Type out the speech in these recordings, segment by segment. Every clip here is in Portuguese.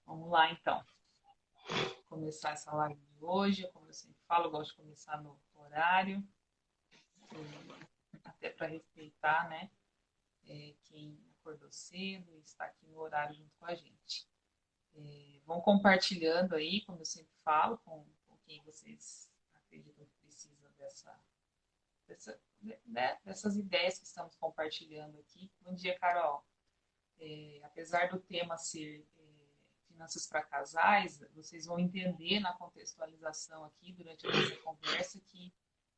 Vamos lá, então. Vou começar essa live de hoje. Como eu sempre falo, eu gosto de começar no horário, até para respeitar, né, quem acordou cedo e está aqui no horário junto com a gente. Vão compartilhando aí, como eu sempre falo, com quem vocês acreditam que precisa dessas ideias que estamos compartilhando aqui. Bom dia, Carol. Apesar do tema ser finanças para casais, vocês vão entender na contextualização aqui durante a nossa conversa que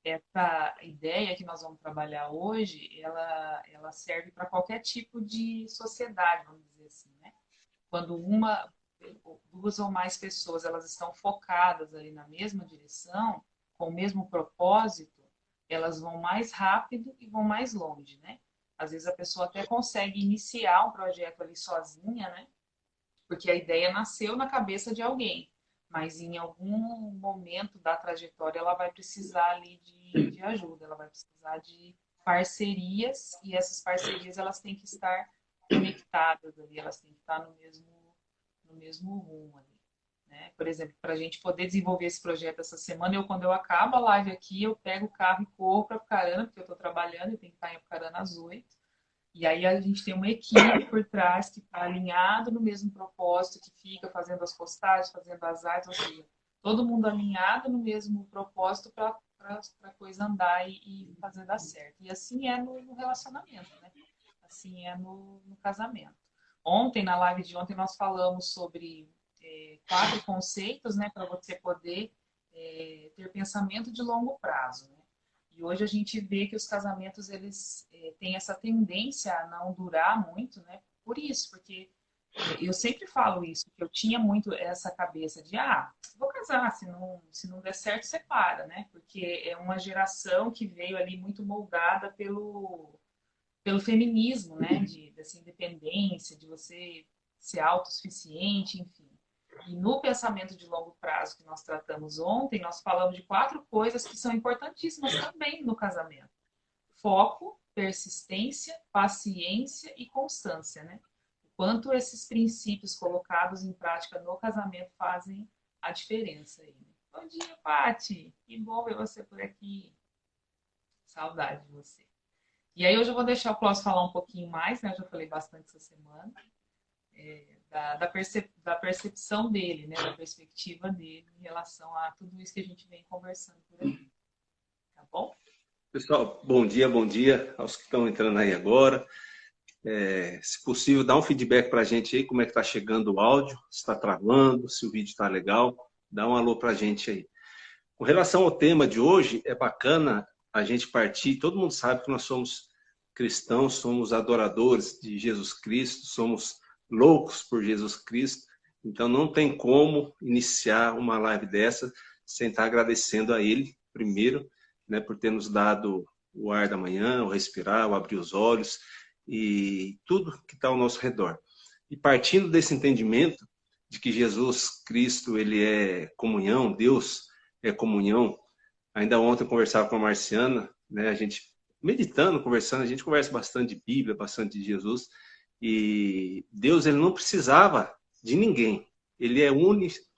essa ideia que nós vamos trabalhar hoje, ela serve para qualquer tipo de sociedade, vamos dizer assim, né? Quando duas ou mais pessoas, elas estão focadas ali na mesma direção, com o mesmo propósito, elas vão mais rápido e vão mais longe, né? Às vezes a pessoa até consegue iniciar um projeto ali sozinha, né? Porque a ideia nasceu na cabeça de alguém, mas em algum momento da trajetória ela vai precisar ali de ajuda, ela vai precisar de parcerias, e essas parcerias elas têm que estar conectadas ali, elas têm que estar no mesmo rumo ali. Né? Por exemplo, para a gente poder desenvolver esse projeto essa semana, quando eu acabo a live aqui, eu pego o carro e corro para Apucarana, porque eu estou trabalhando, eu tenho que estar em Apucarana às 8. E aí a gente tem uma equipe por trás que está alinhado no mesmo propósito, que fica fazendo as postagens, fazendo as artes, ou seja, todo mundo alinhado no mesmo propósito para a coisa andar e fazer dar certo. E assim é no relacionamento, né? Assim é no casamento. Ontem, na live de ontem, nós falamos sobre 4 conceitos, né, para você poder ter pensamento de longo prazo, né? E hoje a gente vê que os casamentos eles têm essa tendência a não durar muito, né? Por isso, porque eu sempre falo isso, que eu tinha muito essa cabeça de vou casar, se não der certo, separa, né? Porque é uma geração que veio ali muito moldada pelo feminismo, né? Dessa independência, de você ser autossuficiente, enfim. E no pensamento de longo prazo que nós tratamos ontem, nós falamos de 4 coisas que são importantíssimas também no casamento: foco, persistência, paciência e constância, né? O quanto esses princípios colocados em prática no casamento fazem a diferença aí. Né? Bom dia, Pati! Que bom ver você por aqui. Saudade de você. E aí hoje eu vou deixar o Klaus falar um pouquinho mais, né? Eu já falei bastante essa semana, da percepção dele, né? Da perspectiva dele em relação a tudo isso que a gente vem conversando por aqui. Tá bom? Pessoal, bom dia aos que estão entrando aí agora. Se possível, dá um feedback para a gente aí, como é que está chegando o áudio, se está travando, se o vídeo está legal. Dá um alô para a gente aí. Com relação ao tema de hoje, é bacana a gente partir. Todo mundo sabe que nós somos cristãos, somos adoradores de Jesus Cristo, somos loucos por Jesus Cristo. Então, não tem como iniciar uma live dessa sem estar agradecendo a Ele, primeiro, né, por ter nos dado o ar da manhã, o respirar, o abrir os olhos e tudo que está ao nosso redor. E partindo desse entendimento de que Jesus Cristo ele é comunhão, Deus é comunhão. Ainda ontem eu conversava com a Marciana, né, a gente meditando, conversando, a gente conversa bastante de Bíblia, bastante de Jesus, e Deus ele não precisava de ninguém. Ele é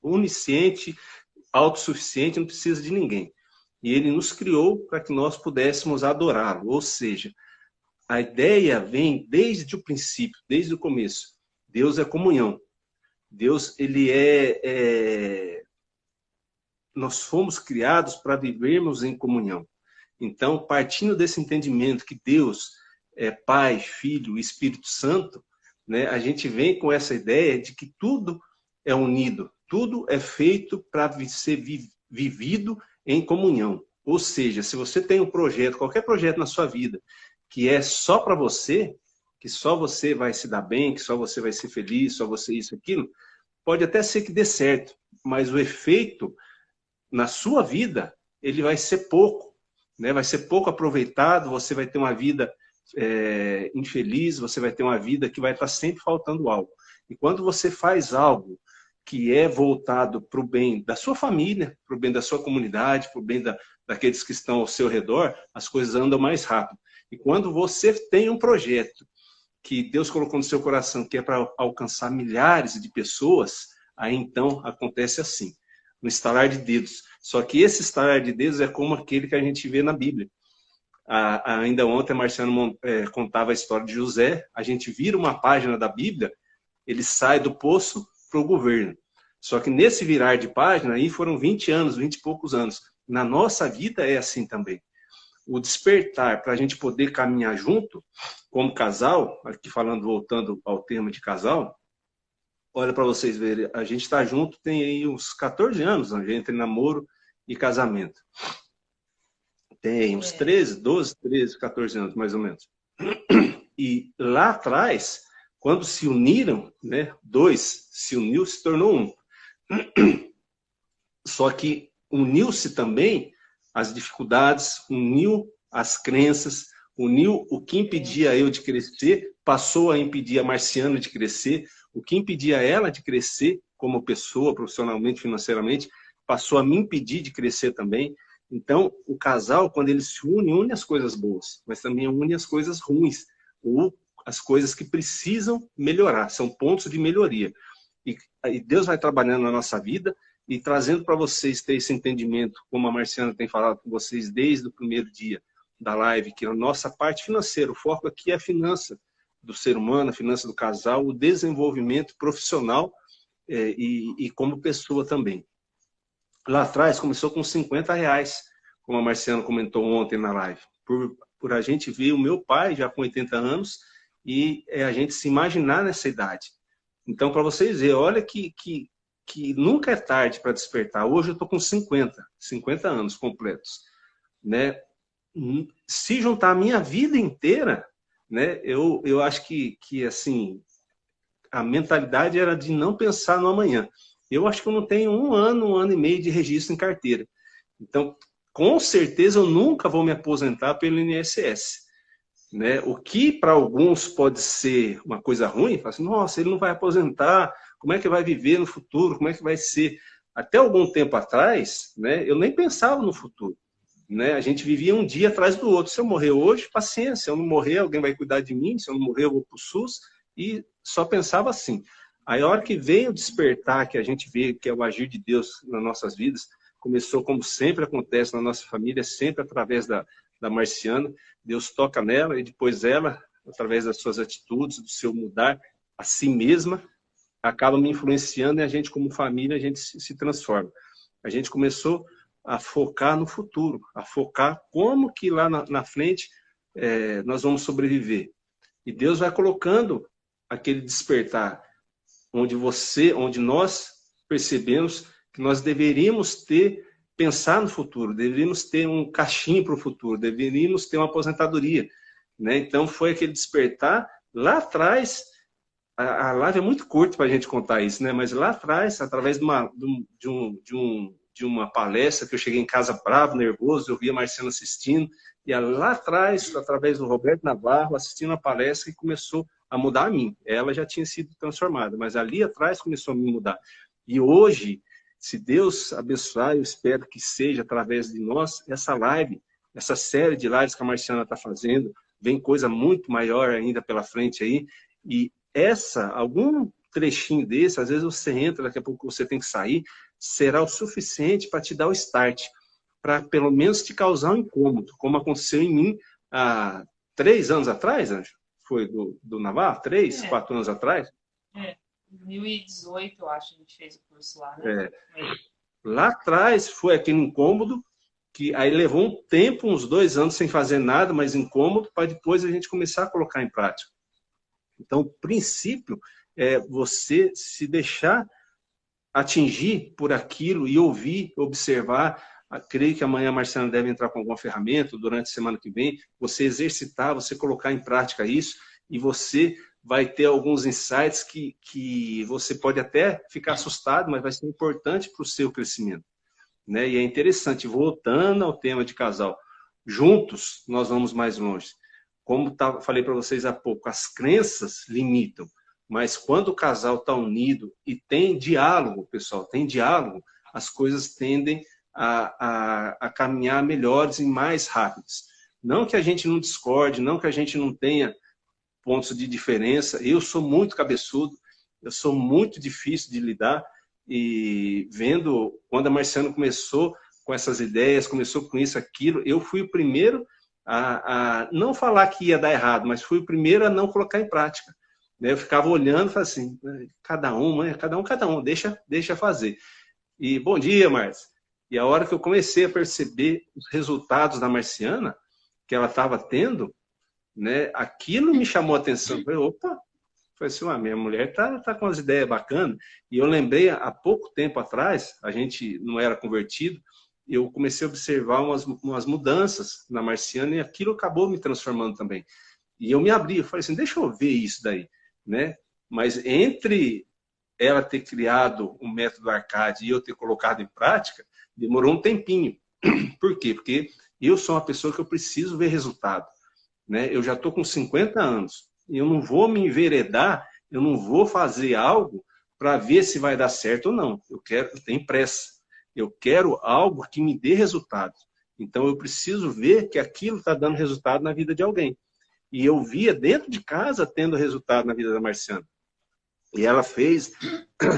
onisciente, autossuficiente, não precisa de ninguém. E ele nos criou para que nós pudéssemos adorá-lo. Ou seja, a ideia vem desde o princípio, desde o começo. Deus é comunhão. Deus, ele nós fomos criados para vivermos em comunhão. Então, partindo desse entendimento que Deus é Pai, Filho e Espírito Santo, né, a gente vem com essa ideia de que tudo é unido, tudo é feito para ser vivido em comunhão. Ou seja, se você tem um projeto, qualquer projeto na sua vida, que é só para você, que só você vai se dar bem, que só você vai ser feliz, só você isso, aquilo, pode até ser que dê certo, mas o efeito na sua vida, ele vai ser pouco, né? Vai ser pouco aproveitado, você vai ter uma vida infeliz, você vai ter uma vida que vai estar sempre faltando algo. E quando você faz algo que é voltado para o bem da sua família, para o bem da sua comunidade, para o bem daqueles que estão ao seu redor, as coisas andam mais rápido. E quando você tem um projeto que Deus colocou no seu coração, que é para alcançar milhares de pessoas, Aí então acontece assim, no estalar de dedos. Só que esse estalar de dedos é como aquele que a gente vê na Bíblia. Ainda ontem, Marciano contava a história de José. A gente vira uma página da Bíblia, ele sai do poço para o governo. Só que nesse virar de página, aí foram 20 anos, 20 e poucos anos. Na nossa vida é assim também. O despertar para a gente poder caminhar junto, como casal, aqui falando, voltando ao tema de casal, olha para vocês verem, a gente está junto tem aí uns 14 anos, né, entre namoro e casamento. Tem uns 13, 14 anos, mais ou menos. E lá atrás, quando se uniram, né, dois se uniu, se tornou um. Só que uniu-se também as dificuldades, uniu as crenças, uniu o que impedia eu de crescer, passou a impedir a Marciana de crescer, o que impedia ela de crescer como pessoa, profissionalmente, financeiramente, passou a me impedir de crescer também. Então, o casal, quando ele se une, une as coisas boas, mas também une as coisas ruins, ou as coisas que precisam melhorar, são pontos de melhoria. E Deus vai trabalhando na nossa vida e trazendo para vocês ter esse entendimento, como a Marciana tem falado com vocês desde o primeiro dia da live, que a nossa parte financeira, o foco aqui é a finança do ser humano, a finança do casal, o desenvolvimento profissional e como pessoa também. Lá atrás começou com R$50, como a Marciana comentou ontem na live. Por a gente ver o meu pai já com 80 anos e a gente se imaginar nessa idade. Então, para vocês verem, olha que nunca é tarde para despertar. Hoje eu estou com 50 anos completos. Né? Se juntar a minha vida inteira, né, eu acho que assim, a mentalidade era de não pensar no amanhã. Eu acho que eu não tenho um ano e meio de registro em carteira. Então, com certeza, eu nunca vou me aposentar pelo INSS. Né? O que para alguns pode ser uma coisa ruim, fala assim, nossa, ele não vai aposentar, como é que vai viver no futuro, como é que vai ser? Até algum tempo atrás, né, eu nem pensava no futuro. Né? A gente vivia um dia atrás do outro. Se eu morrer hoje, paciência. Se eu não morrer, alguém vai cuidar de mim. Se eu não morrer, eu vou para o SUS. E só pensava assim. Aí a hora que veio o despertar, que a gente vê que é o agir de Deus nas nossas vidas, começou como sempre acontece na nossa família, sempre através da Marciana. Deus toca nela e depois ela, através das suas atitudes, do seu mudar a si mesma, acaba me influenciando e a gente como família, a gente se transforma. A gente começou a focar no futuro, a focar como que lá na frente nós vamos sobreviver. E Deus vai colocando aquele despertar onde nós percebemos que nós deveríamos pensar no futuro, deveríamos ter um caixinho para o futuro, deveríamos ter uma aposentadoria. Né? Então foi aquele despertar lá atrás. A live é muito curta para a gente contar isso, né? Mas lá atrás, através de uma palestra que eu cheguei em casa bravo, nervoso, eu vi a Marciana assistindo, e lá atrás, através do Roberto Navarro, assistindo a palestra que começou a mudar a mim. Ela já tinha sido transformada, mas ali atrás começou a me mudar. E hoje, se Deus abençoar, eu espero que seja através de nós, essa live, essa série de lives que a Marciana está fazendo, vem coisa muito maior ainda pela frente aí, e algum trechinho desse, às vezes você entra, daqui a pouco você tem que sair, será o suficiente para te dar o start, para pelo menos te causar um incômodo, como aconteceu em mim há 3 anos atrás, Anjo? Foi do Navarro? 3, 4 anos atrás? 2018, eu acho, a gente fez o curso lá, né? Lá atrás foi aquele incômodo, que aí levou um tempo, uns 2 anos sem fazer nada, mas incômodo, para depois a gente começar a colocar em prática. Então, o princípio é você se deixar atingir por aquilo e ouvir, observar. Creio que amanhã a Marciana deve entrar com alguma ferramenta, durante a semana que vem, você exercitar, você colocar em prática isso, e você vai ter alguns insights que você pode até ficar assustado, mas vai ser importante para o seu crescimento. Né? E é interessante, voltando ao tema de casal, juntos nós vamos mais longe. Como falei para vocês há pouco, as crenças limitam, mas quando o casal está unido e tem diálogo, pessoal, tem diálogo, as coisas tendem a caminhar melhores e mais rápidas. Não que a gente não discorde, não que a gente não tenha pontos de diferença. Eu sou muito cabeçudo, eu sou muito difícil de lidar, e vendo quando a Marciana começou com essas ideias, começou com isso, aquilo, eu fui o primeiro a não falar que ia dar errado, mas fui o primeiro a não colocar em prática. Né? Eu ficava olhando e falava assim, cada um, deixa fazer. E bom dia, Márcia. E a hora que eu comecei a perceber os resultados da Marciana, que ela estava tendo, né, aquilo me chamou a atenção. Eu falei, opa, falei assim, minha mulher tá com umas ideias bacanas. E eu lembrei, há pouco tempo atrás, a gente não era convertido, eu comecei a observar umas mudanças na Marciana e aquilo acabou me transformando também. E eu me abri, eu falei assim, deixa eu ver isso daí, né? Mas entre ela ter criado o método Arcade e eu ter colocado em prática, demorou um tempinho. Por quê? Porque eu sou uma pessoa que eu preciso ver resultado. Né? Eu já estou com 50 anos. E eu não vou me enveredar, eu não vou fazer algo para ver se vai dar certo ou não. Eu tenho pressa. Eu quero algo que me dê resultado. Então eu preciso ver que aquilo está dando resultado na vida de alguém. E eu via dentro de casa tendo resultado na vida da Marciana. E ela fez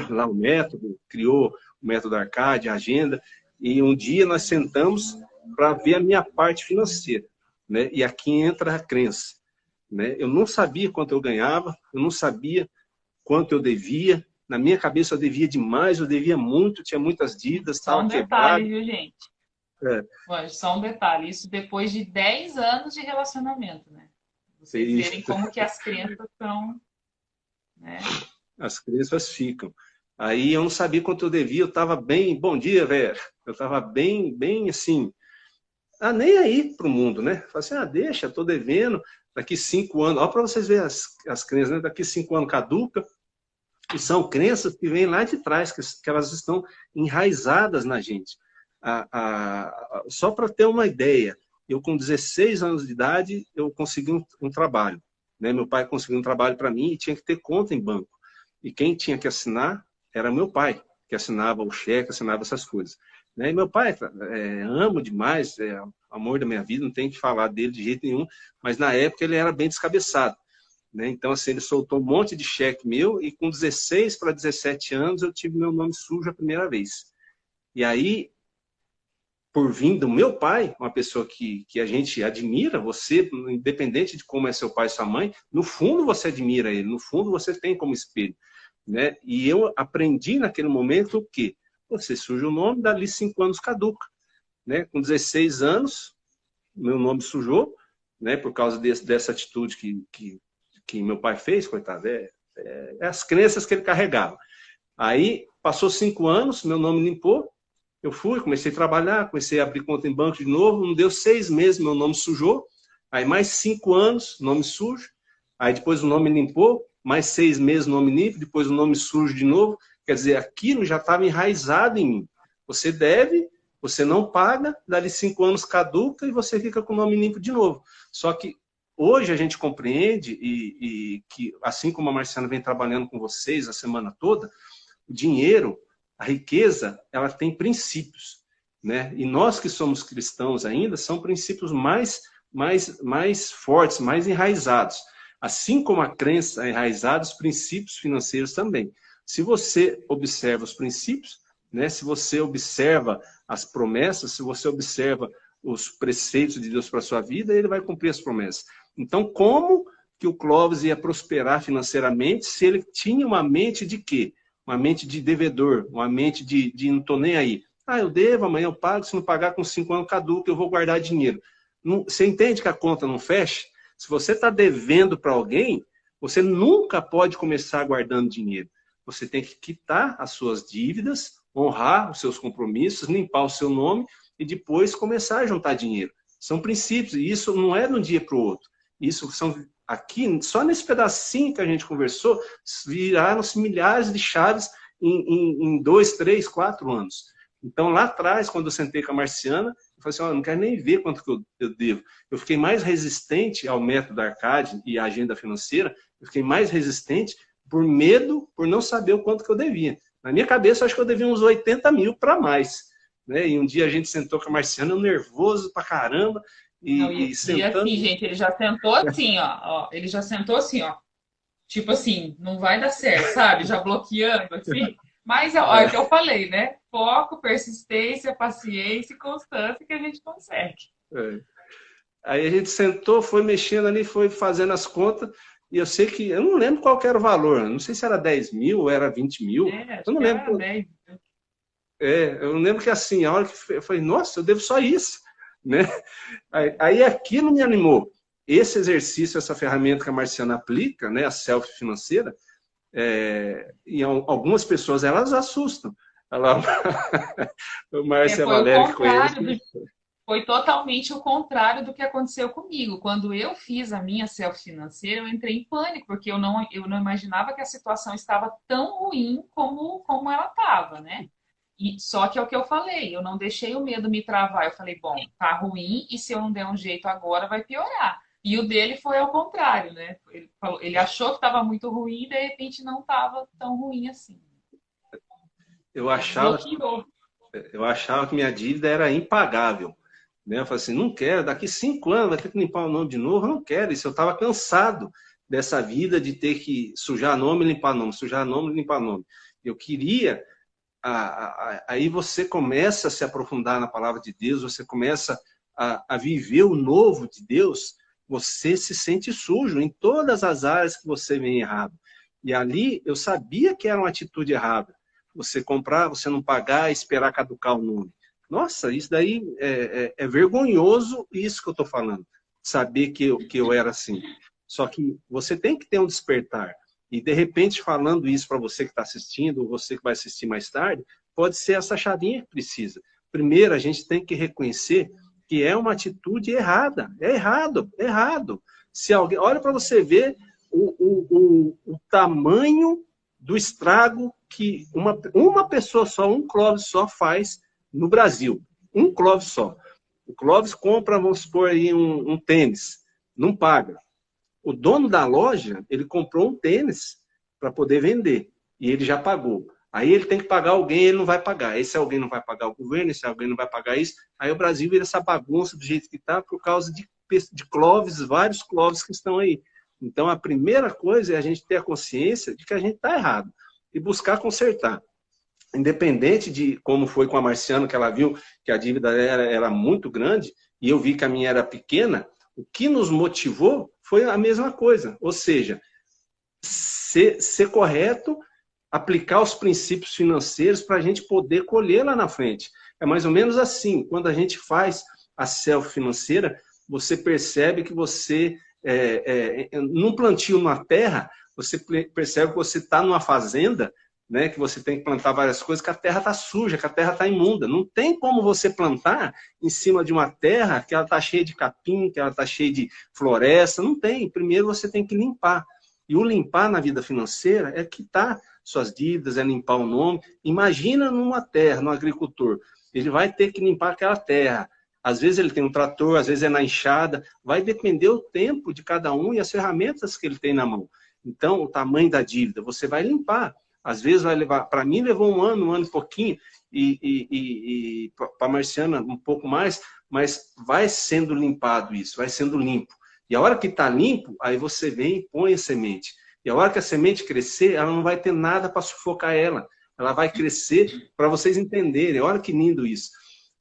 lá o método, criou o método Arcade, a agenda, e um dia nós sentamos para ver a minha parte financeira. Né? E aqui entra a crença. Né? Eu não sabia quanto eu ganhava, eu não sabia quanto eu devia. Na minha cabeça eu devia demais, eu devia muito, tinha muitas dívidas, Só estava um quebrado. detalhe, viu, gente? É, Só um detalhe. Isso depois de 10 anos de relacionamento, né? Vocês verem isso. como que as crenças são, né? As crenças ficam. Aí eu não sabia quanto eu devia, eu estava bem, bom dia, velho. Eu estava bem assim, nem aí para o mundo, né? Falei assim, deixa, estou devendo, daqui 5 anos, olha para vocês verem as crenças, né? Daqui 5 anos caduca, e são crenças que vêm lá de trás, que elas estão enraizadas na gente. Só para ter uma ideia, eu com 16 anos de idade, eu consegui um trabalho. Né? Meu pai conseguiu um trabalho para mim e tinha que ter conta em banco. E quem tinha que assinar era meu pai, que assinava o cheque, assinava essas coisas. Né? E meu pai, amo demais, é o amor da minha vida, não tem que falar dele de jeito nenhum, mas na época ele era bem descabeçado. Né? Então, assim, ele soltou um monte de cheque meu e com 16 para 17 anos eu tive meu nome sujo a primeira vez. E aí, por vir do meu pai, uma pessoa que a gente admira, você, independente de como é seu pai e sua mãe, no fundo você admira ele, no fundo você tem como espelho. Né? E eu aprendi naquele momento o quê? Você suja o nome, dali 5 anos caduca. Né? Com 16 anos, meu nome sujou, né? Por causa dessa atitude que meu pai fez, coitado. É as crenças que ele carregava. Aí, passou 5 anos, meu nome limpou, eu fui, comecei a trabalhar, comecei a abrir conta em banco de novo, não deu 6 meses, meu nome sujou, aí mais 5 anos, nome sujo, aí depois o nome limpou, mais 6 meses, nome limpo, depois o nome sujo de novo, quer dizer, aquilo já estava enraizado em mim. Você deve, você não paga, dali 5 anos caduca e você fica com o nome limpo de novo. Só que hoje a gente compreende, e que assim como a Marciana vem trabalhando com vocês a semana toda, o dinheiro, a riqueza, ela tem princípios. Né? E nós que somos cristãos ainda, são princípios mais fortes, mais enraizados. Assim como a crença é enraizada, os princípios financeiros também. Se você observa os princípios, né? Se você observa as promessas, se você observa os preceitos de Deus para a sua vida, ele vai cumprir as promessas. Então, como que o Clóvis ia prosperar financeiramente se ele tinha uma mente de quê? Uma mente de devedor, uma mente de não estou nem aí. Eu devo, amanhã eu pago, se não pagar com 5 anos caduca, eu vou guardar dinheiro. Você entende que a conta não fecha? Se você está devendo para alguém, você nunca pode começar guardando dinheiro. Você tem que quitar as suas dívidas, honrar os seus compromissos, limpar o seu nome e depois começar a juntar dinheiro. São princípios, e isso não é de um dia para o outro. Isso são, aqui, só nesse pedacinho que a gente conversou, viraram-se milhares de chaves em 2, 3, 4 anos. Então, lá atrás, quando eu sentei com a Marciana, eu falei assim, eu não quero nem ver quanto que eu devo. Eu fiquei mais resistente ao método Arcade e à agenda financeira, eu fiquei mais resistente por medo, por não saber o quanto que eu devia. Na minha cabeça, eu acho que eu devia uns 80 mil para mais. Né? E um dia a gente sentou com a Marciana, eu nervoso pra caramba, e sentando... assim, gente, ele já sentou assim, ó. Ele já sentou assim, ó. Tipo assim, não vai dar certo, sabe? Já bloqueando, assim. Mas é o que eu falei, né? Foco, persistência, paciência e constância que a gente consegue. É. Aí a gente sentou, foi mexendo ali, foi fazendo as contas, e eu sei que, eu não lembro qual que era o valor, não sei se era 10 mil ou era 20 mil, É, eu acho não que era lembro. 10. Eu lembro que assim, a hora que eu falei, nossa, eu devo só isso, né? Aí aquilo me animou. Esse exercício, essa ferramenta que a Marciana aplica, né, a selfie financeira, e algumas pessoas elas assustam. Ela, o Márcia Foi o Valério que conhece. contrário, foi totalmente o contrário do que aconteceu comigo. Quando eu fiz a minha selfie financeira, eu entrei em pânico, porque eu não imaginava que a situação estava tão ruim como ela estava, né? E, só que é o que eu falei, eu não deixei o medo me travar. Eu falei, bom, tá ruim e se eu não der um jeito agora vai piorar. E o dele foi ao contrário, né? Ele achou que estava muito ruim e de repente não estava tão ruim assim. Eu Aí achava, desbloqueou. eu achava que minha dívida era impagável. Né? Eu falei assim, não quero, daqui 5 anos vai ter que limpar o nome de novo, eu não quero isso. Eu estava cansado dessa vida de ter que sujar nome e limpar nome, sujar nome e limpar nome. Eu queria aí você começa a se aprofundar na palavra de Deus, você começa a viver o novo de Deus, você se sente sujo em todas as áreas que você vem errado. E ali eu sabia que era uma atitude errada. Você comprar, você não pagar, esperar caducar o nome. Nossa, isso daí é vergonhoso, isso que eu estou falando. Saber que eu era assim. Só que você tem que ter um despertar. E, de repente, falando isso para você que está assistindo, ou você que vai assistir mais tarde, pode ser essa chavinha que precisa. Primeiro, a gente tem que reconhecer que é uma atitude errada. É errado, é errado. Se alguém, olha para você ver o tamanho do estrago que uma pessoa só, um Clóvis só faz no Brasil. Um Clóvis só. O Clóvis compra, vamos supor aí, um tênis. Não paga. O dono da loja, ele comprou um tênis para poder vender. E ele já pagou. Aí ele tem que pagar alguém, ele não vai pagar. Esse alguém não vai pagar o governo, esse alguém não vai pagar isso. Aí o Brasil vira essa bagunça do jeito que está por causa de Clóvis, vários Clóvis que estão aí. Então, a primeira coisa é a gente ter a consciência de que a gente está errado e buscar consertar. Independente de como foi com a Marciana, que ela viu que a dívida era muito grande, e eu vi que a minha era pequena, o que nos motivou foi a mesma coisa. Ou seja, ser correto, aplicar os princípios financeiros para a gente poder colher lá na frente. É mais ou menos assim, quando a gente faz a selfie financeira, você percebe que você, num plantio na terra, você percebe que você está numa fazenda, né, que você tem que plantar várias coisas, que a terra está suja, que a terra está imunda. Não tem como você plantar em cima de uma terra que ela está cheia de capim, que ela está cheia de floresta. Não tem. Primeiro você tem que limpar. E o limpar na vida financeira é quitar suas dívidas, é limpar o nome. Imagina numa terra, no agricultor. Ele vai ter que limpar aquela terra. Às vezes ele tem um trator, às vezes é na enxada. Vai depender o tempo de cada um e as ferramentas que ele tem na mão. Então, o tamanho da dívida, você vai limpar. Às vezes vai levar, para mim levou um ano e pouquinho, e para a Marciana um pouco mais, mas vai sendo limpado isso, vai sendo limpo. E a hora que está limpo, aí você vem e põe a semente. E a hora que a semente crescer, ela não vai ter nada para sufocar ela. Ela vai crescer para vocês entenderem. Olha que lindo isso.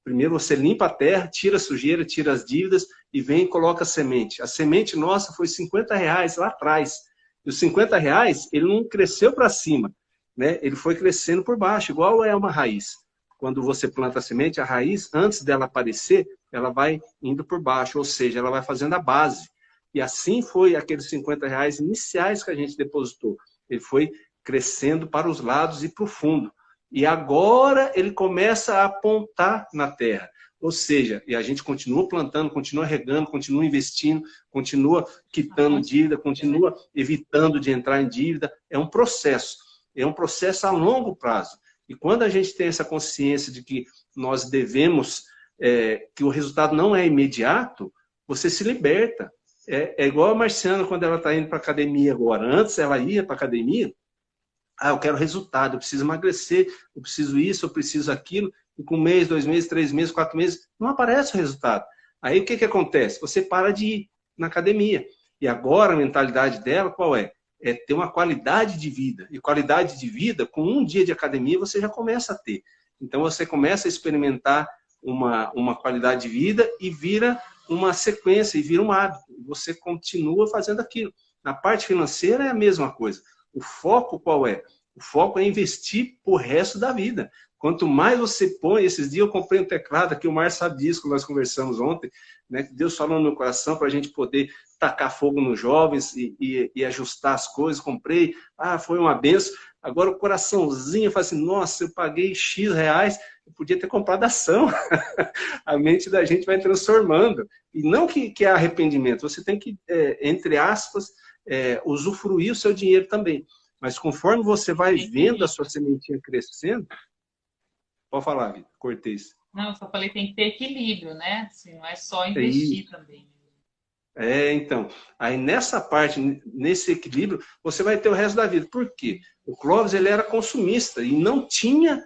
Primeiro você limpa a terra, tira a sujeira, tira as dívidas e vem e coloca a semente. A semente nossa foi R$50 lá atrás. E os R$50, ele não cresceu para cima. Né? Ele foi crescendo por baixo, igual é uma raiz. Quando você planta a semente, a raiz, antes dela aparecer, ela vai indo por baixo, ou seja, ela vai fazendo a base. E assim foi aqueles R$50 iniciais que a gente depositou. Ele foi crescendo para os lados e para o fundo. E agora ele começa a apontar na terra. Ou seja, e a gente continua plantando, continua regando, continua investindo, continua quitando dívida, continua evitando de entrar em dívida. É um processo. É um processo a longo prazo. E quando a gente tem essa consciência de que nós devemos, que o resultado não é imediato, você se liberta. É igual a Marciana quando ela está indo para a academia agora. Antes ela ia para a academia, eu quero resultado, eu preciso emagrecer, eu preciso isso, eu preciso aquilo, e com 1 mês, 2 meses, 3 meses, 4 meses, não aparece o resultado. Aí o que acontece? Você para de ir na academia. E agora a mentalidade dela qual é? é ter uma qualidade de vida. E qualidade de vida, com um dia de academia, você já começa a ter. Então, você começa a experimentar uma qualidade de vida e vira uma sequência, e vira um hábito. Você continua fazendo aquilo. Na parte financeira é a mesma coisa. O foco qual é? O foco é investir pro resto da vida. Quanto mais você põe, esses dias eu comprei um teclado aqui, o Mar sabe disso, que nós conversamos ontem, né? Deus falou no meu coração para a gente poder tacar fogo nos jovens e ajustar as coisas. Comprei, foi uma benção. Agora o coraçãozinho fala assim, nossa, eu paguei X reais, eu podia ter comprado ação. A mente da gente vai transformando. E não que é arrependimento, você tem que, entre aspas, usufruir o seu dinheiro também. Mas conforme você vai vendo a sua sementinha crescendo, pode falar, Vitor, cortês. Não, eu só falei que tem que ter equilíbrio, né? Assim, não é só investir também. Então, aí nessa parte, nesse equilíbrio, você vai ter o resto da vida. Por quê? O Clóvis, ele era consumista e não tinha...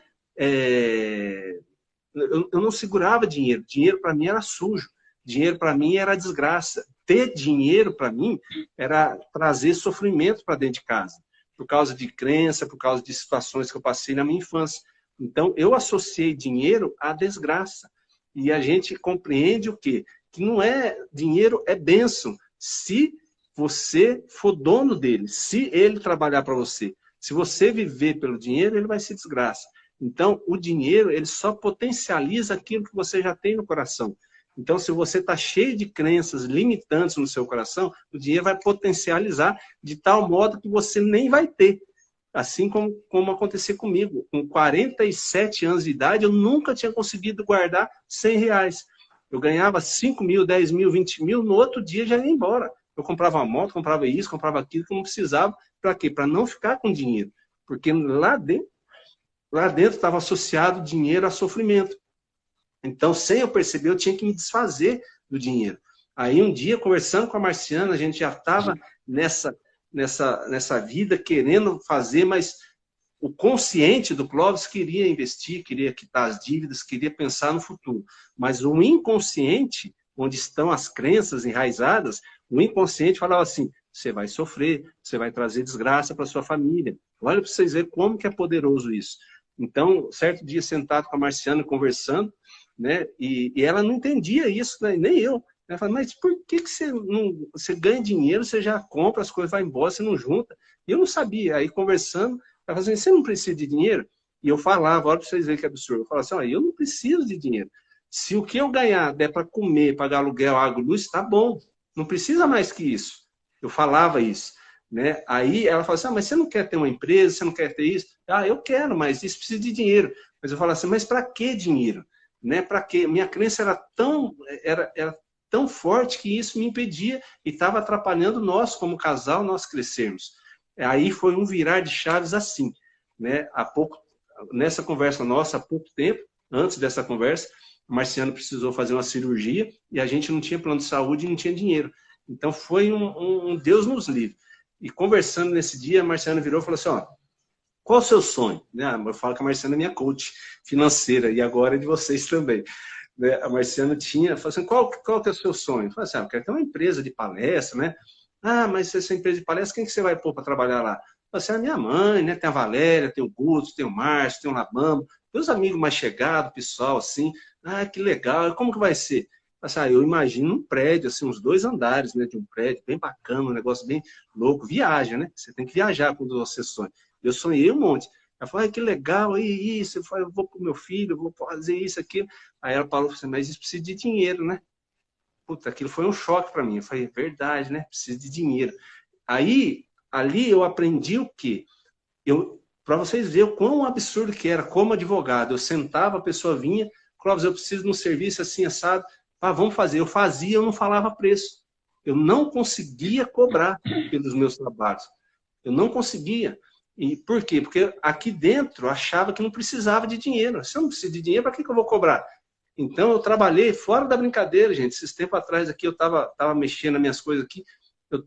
Eu não segurava dinheiro. Dinheiro para mim era sujo. Dinheiro para mim era desgraça. Ter dinheiro para mim era trazer sofrimento para dentro de casa. Por causa de crença, por causa de situações que eu passei na minha infância. Então, eu associei dinheiro à desgraça. E a gente compreende o quê? Que não é dinheiro, é bênção. Se você for dono dele, se ele trabalhar para você, se você viver pelo dinheiro, ele vai ser desgraça. Então, o dinheiro, ele só potencializa aquilo que você já tem no coração. Então, se você está cheio de crenças limitantes no seu coração, o dinheiro vai potencializar de tal modo que você nem vai ter. Assim como aconteceu comigo. Com 47 anos de idade, eu nunca tinha conseguido guardar 100 reais. Eu ganhava 5 mil, 10 mil, 20 mil, no outro dia já ia embora. Eu comprava uma moto, comprava isso, comprava aquilo que eu não precisava. Para quê? Para não ficar com dinheiro. Porque lá dentro estava associado dinheiro a sofrimento. Então, sem eu perceber, eu tinha que me desfazer do dinheiro. Aí um dia, conversando com a Marciana, a gente já estava nessa vida, querendo fazer, mas o consciente do Clóvis queria investir, queria quitar as dívidas, queria pensar no futuro. Mas o inconsciente, onde estão as crenças enraizadas, o inconsciente falava assim, você vai sofrer, você vai trazer desgraça para sua família. Olha para vocês verem como que é poderoso isso. Então, certo dia, sentado com a Marciana, conversando, né, e ela não entendia isso, né, nem eu. Ela falou, mas por que você ganha dinheiro, você já compra, as coisas vão embora, você não junta? E eu não sabia. Aí, conversando, ela falou assim, você não precisa de dinheiro? E eu falava, olha para vocês verem que absurdo. Eu falava assim, eu não preciso de dinheiro. Se o que eu ganhar der para comer, pagar aluguel, água, luz, tá bom. Não precisa mais que isso. Eu falava isso. Né? Aí ela falou assim, mas você não quer ter uma empresa, você não quer ter isso? Eu quero, mas isso precisa de dinheiro. Mas eu falava assim, mas para que dinheiro? Né? Para quê? Minha crença era tão forte que isso me impedia e estava atrapalhando nós, como casal, nós crescermos. Aí foi um virar de chaves assim. Né? Nessa conversa nossa, há pouco tempo, antes dessa conversa, o Marciano precisou fazer uma cirurgia e a gente não tinha plano de saúde e não tinha dinheiro. Então foi um Deus nos livre. E conversando nesse dia, a Marciana virou e falou assim, qual é o seu sonho? Eu falo que a Marciana é minha coach financeira e agora é de vocês também. A Marciana falou assim, qual que é o seu sonho? Eu falei assim, eu quero ter uma empresa de palestra, né? Mas essa empresa de palestra, quem que você vai pôr para trabalhar lá? Eu falei assim, a minha mãe, né? Tem a Valéria, tem o Guto, tem o Márcio, tem o Labamba, meus amigos mais chegados, pessoal, assim. Que legal, como que vai ser? Eu imagino um prédio, assim, uns 2 andares, né, de um prédio bem bacana, um negócio bem louco. Viaja, né? Você tem que viajar quando você sonha. Eu sonhei um monte. Ela falou, que legal, aí isso, eu vou pro meu filho, eu vou fazer isso, aquilo. Aí ela falou assim, mas isso precisa de dinheiro, né? Puta, aquilo foi um choque para mim. Eu falei, verdade, né? Precisa de dinheiro. Aí, ali eu aprendi o quê? Para vocês verem o quão absurdo que era, como advogado. Eu sentava, a pessoa vinha, Clóvis, eu preciso de um serviço assim, assado. Vamos fazer. Eu fazia, eu não falava preço. Eu não conseguia cobrar pelos meus trabalhos. Eu não conseguia. E por quê? Porque aqui dentro eu achava que não precisava de dinheiro. Se eu não preciso de dinheiro, para que eu vou cobrar? Então eu trabalhei fora da brincadeira, gente. Esses tempos atrás aqui eu estava mexendo nas minhas coisas aqui. Eu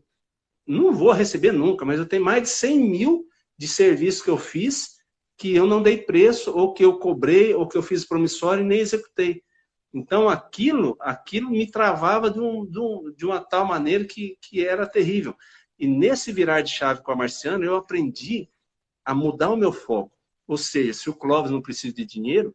não vou receber nunca, mas eu tenho mais de 100 mil de serviços que eu fiz que eu não dei preço, ou que eu cobrei, ou que eu fiz promissório e nem executei. Então, aquilo me travava de uma tal maneira que era terrível. E nesse virar de chave com a Marciana, eu aprendi a mudar o meu foco. Ou seja, se o Clóvis não precisa de dinheiro,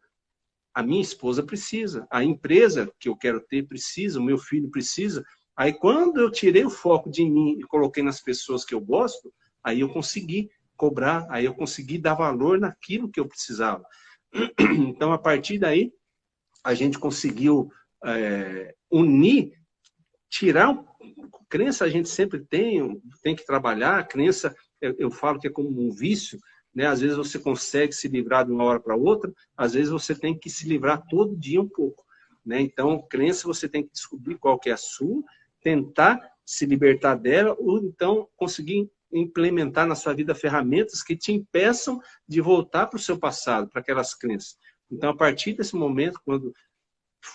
a minha esposa precisa, a empresa que eu quero ter precisa, o meu filho precisa. Aí quando eu tirei o foco de mim e coloquei nas pessoas que eu gosto, aí eu consegui cobrar, aí eu consegui dar valor naquilo que eu precisava. Então, a partir daí, a gente conseguiu unir, tirar. Crença a gente sempre tem que trabalhar. Crença, eu falo que é como um vício, né? Às vezes você consegue se livrar de uma hora para outra, às vezes você tem que se livrar todo dia um pouco, né? Então, crença você tem que descobrir qual que é a sua, tentar se libertar dela, ou então conseguir implementar na sua vida ferramentas que te impeçam de voltar para o seu passado, para aquelas crenças. Então, a partir desse momento, quando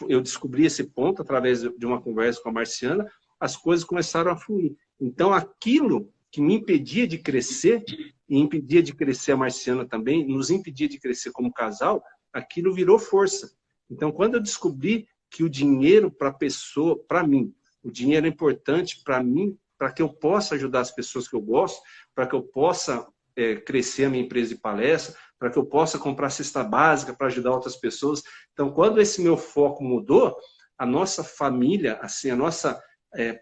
eu descobri esse ponto, através de uma conversa com a Marciana, as coisas começaram a fluir. Então, aquilo que me impedia de crescer, e impedia de crescer a Marciana também, nos impedia de crescer como casal, aquilo virou força. Então, quando eu descobri que o dinheiro para a pessoa, para mim, o dinheiro é importante para mim, para que eu possa ajudar as pessoas que eu gosto, para que eu possa crescer a minha empresa de palestra, para que eu possa comprar cesta básica para ajudar outras pessoas. Então, quando esse meu foco mudou, a nossa família, assim, a nossa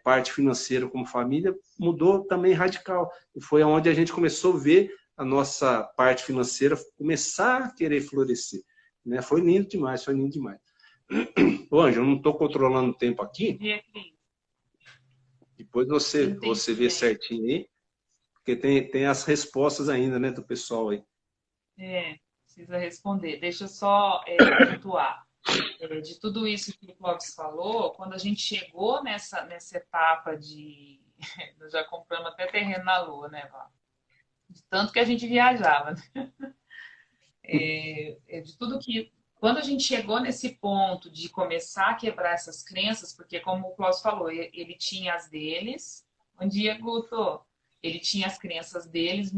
parte financeira como família mudou também radical. E foi onde a gente começou a ver a nossa parte financeira começar a querer florescer. Né? Foi lindo demais, foi lindo demais. Ô, Ângelo, eu não estou controlando o tempo aqui. Depois você vê certinho aí, porque tem as respostas ainda, né, do pessoal aí. Precisa responder. Deixa eu só pontuar. De tudo isso que o Clóvis falou, quando a gente chegou nessa etapa de... Nós já compramos até terreno na Lua, né, Val? De tanto que a gente viajava. Né? De tudo que... Quando a gente chegou nesse ponto de começar a quebrar essas crenças, porque como o Clóvis falou, ele tinha as deles. Bom dia, Guto. Ele tinha as crenças dele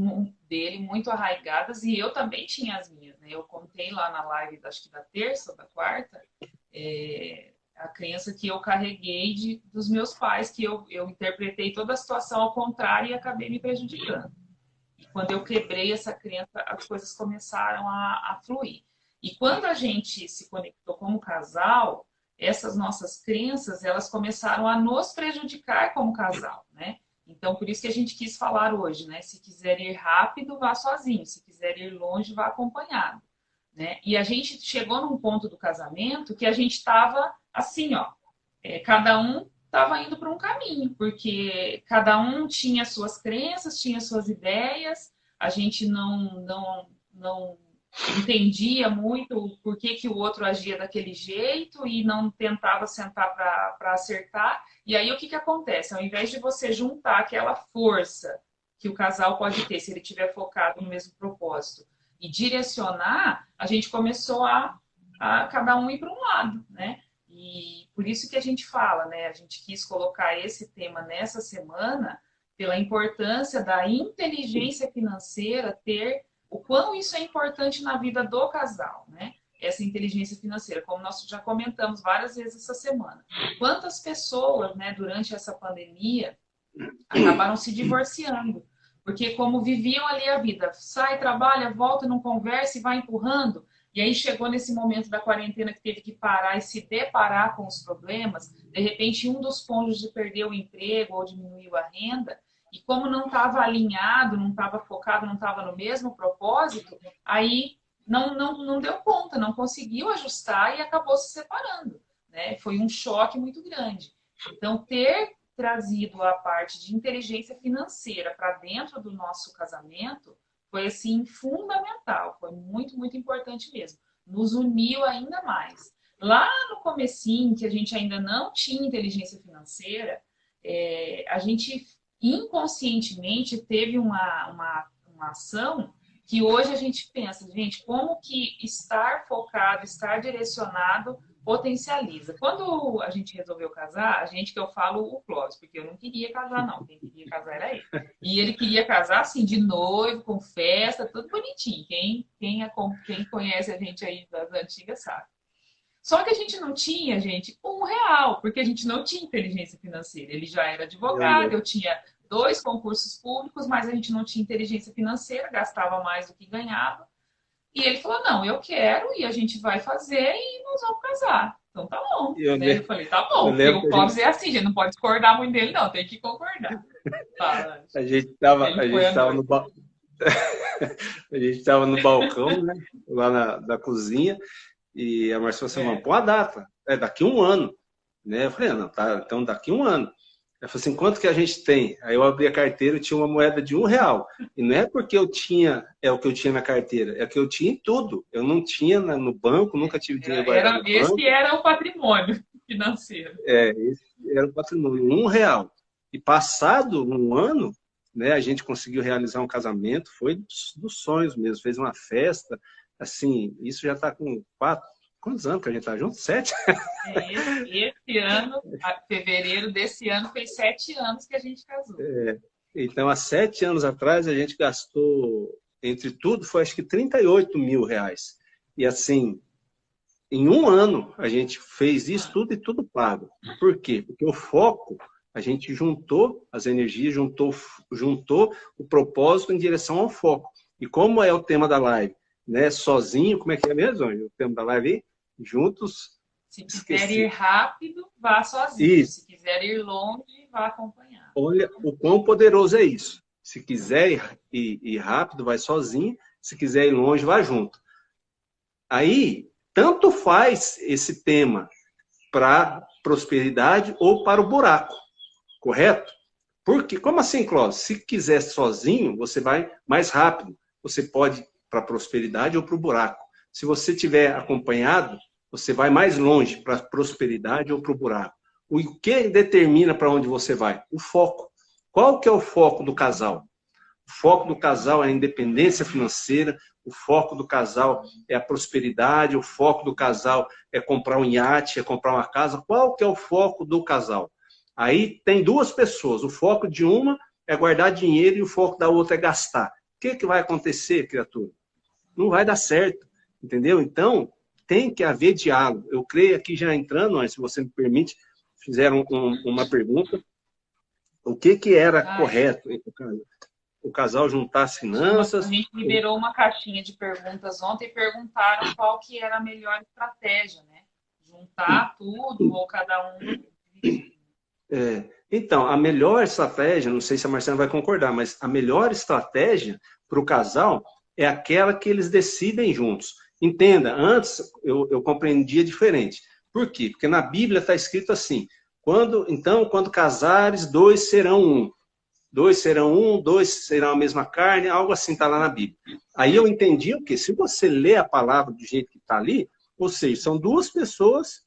muito arraigadas e eu também tinha as minhas. Né? Eu contei lá na live, acho que da terça ou da quarta, a crença que eu carreguei dos meus pais, que eu interpretei toda a situação ao contrário e acabei me prejudicando. E quando eu quebrei essa crença, as coisas começaram a fluir. E quando a gente se conectou como casal, essas nossas crenças, elas começaram a nos prejudicar como casal, né? Então, por isso que a gente quis falar hoje, né? Se quiser ir rápido, vá sozinho. Se quiser ir longe, vá acompanhado. Né? E a gente chegou num ponto do casamento que a gente estava assim, ó. Cada um estava indo para um caminho, porque cada um tinha suas crenças, tinha suas ideias. A gente não entendia muito o porquê que o outro agia daquele jeito e não tentava sentar para acertar. E aí o que acontece? Ao invés de você juntar aquela força que o casal pode ter, se ele estiver focado no mesmo propósito, e direcionar, a gente começou a cada um ir para um lado, né? E por isso que a gente fala, né? A gente quis colocar esse tema nessa semana pela importância da inteligência financeira ter o quão isso é importante na vida do casal, né? Essa inteligência financeira, como nós já comentamos várias vezes essa semana. Quantas pessoas, né, durante essa pandemia, acabaram se divorciando? Porque como viviam ali a vida, sai, trabalha, volta, não conversa e vai empurrando. E aí chegou nesse momento da quarentena que teve que parar e se deparar com os problemas. De repente, um dos cônjuges perdeu o emprego ou diminuiu a renda. E como não estava alinhado, não estava focado, não estava no mesmo propósito, aí não deu conta, não conseguiu ajustar e acabou se separando. Né? Foi um choque muito grande. Então, ter trazido a parte de inteligência financeira para dentro do nosso casamento foi, assim, fundamental. Foi muito, muito importante mesmo. Nos uniu ainda mais. Lá no comecinho, que a gente ainda não tinha inteligência financeira, a gente inconscientemente teve uma ação que hoje a gente pensa, gente, como que estar focado, estar direcionado potencializa. Quando a gente resolveu casar, a gente que eu falo o Clóvis, porque eu não queria casar, não. Quem queria casar era ele. E ele queria casar, assim, de noivo, com festa, tudo bonitinho. Quem conhece a gente aí das antigas sabe. Só que a gente não tinha, gente, R$1, porque a gente não tinha inteligência financeira. Ele já era advogado, eu tinha 2 concursos públicos, mas a gente não tinha inteligência financeira, gastava mais do que ganhava. E ele falou, não, eu quero e a gente vai fazer e nós vamos casar. Então tá bom. Né? Eu falei, tá bom, porque o Clóvis é assim, a gente não pode discordar muito dele, não, tem que concordar. Tá, a gente tava no a gente tava no balcão, né, lá da cozinha, e a Marcela falou assim, pô, a data, é daqui 1 ano. Né? Eu falei, não, tá, então daqui 1 ano. Ela falou assim, quanto que a gente tem? Aí eu abri a carteira e tinha uma moeda de R$1. E não é porque eu tinha, é o que eu tinha na carteira, é que eu tinha em tudo. Eu não tinha no banco, nunca tive dinheiro guardado no banco. Esse era o patrimônio financeiro. Esse era o patrimônio, R$1. E passado 1 ano, né, a gente conseguiu realizar um casamento, foi dos sonhos mesmo, fez uma festa, assim, isso já está com 4, quantos anos que a gente está junto? 7? Esse ano, fevereiro desse ano, fez 7 anos que a gente casou. Então, há 7 anos atrás, a gente gastou, entre tudo, foi acho que R$38 mil. E assim, em 1 ano, a gente fez isso tudo e tudo pago. Por quê? Porque o foco, a gente juntou as energias, juntou o propósito em direção ao foco. E como é o tema da live, né? Sozinho, como é que é mesmo? O tema da live aí? Juntos. Se quiser ir rápido, vá sozinho. Isso. Se quiser ir longe, vá acompanhado. Olha o quão poderoso é isso. Se quiser ir rápido, vai sozinho. Se quiser ir longe, vai junto. Aí, tanto faz esse tema para prosperidade ou para o buraco. Correto? Porque, como assim, Clóvis? Se quiser sozinho, você vai mais rápido. Você pode ir para a prosperidade ou para o buraco. Se você tiver acompanhado, você vai mais longe para a prosperidade ou para o buraco. O que determina para onde você vai? O foco. Qual que é o foco do casal? O foco do casal é a independência financeira, o foco do casal é a prosperidade, o foco do casal é comprar um iate, é comprar uma casa. Qual que é o foco do casal? Aí tem 2 pessoas. O foco de uma é guardar dinheiro e o foco da outra é gastar. O que vai acontecer, criatura? Não vai dar certo, entendeu? Então, tem que haver diálogo. Eu creio aqui já entrando, se você me permite, fizeram uma pergunta. O que era correto? O casal juntar as finanças? A gente liberou uma caixinha de perguntas ontem e perguntaram qual que era a melhor estratégia, né? Juntar tudo ou cada um... Então, a melhor estratégia, não sei se a Marcela vai concordar, mas a melhor estratégia para o casal é aquela que eles decidem juntos. Entenda, antes eu compreendia diferente. Por quê? Porque na Bíblia está escrito assim, quando casares, 2 serão um. 2 serão um, 2 serão a mesma carne, algo assim está lá na Bíblia. Aí eu entendi o quê? Se você lê a palavra do jeito que está ali, ou seja, são 2 pessoas,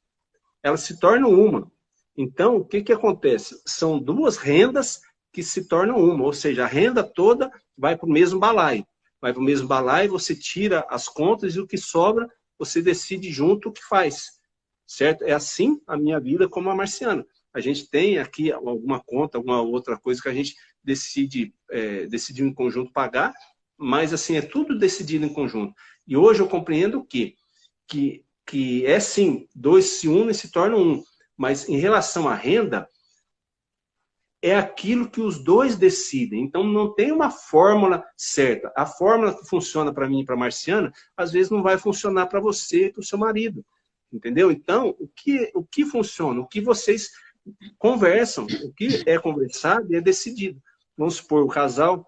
elas se tornam uma. Então, o que acontece? São 2 rendas que se tornam uma, ou seja, a renda toda vai para o mesmo balaio. Vai para o mesmo balaio, você tira as contas e o que sobra, você decide junto o que faz. Certo? É assim a minha vida como a Marciana. A gente tem aqui alguma conta, alguma outra coisa que a gente decidiu em conjunto pagar, mas assim, é tudo decidido em conjunto. E hoje eu compreendo o quê? Que é sim, 2 se unem e se tornam um. Mas em relação à renda, é aquilo que os 2 decidem. Então, não tem uma fórmula certa. A fórmula que funciona para mim e para a Marciana, às vezes não vai funcionar para você e para o seu marido. Entendeu? Então, o que funciona? O que vocês conversam, o que é conversado e é decidido. Vamos supor, o casal,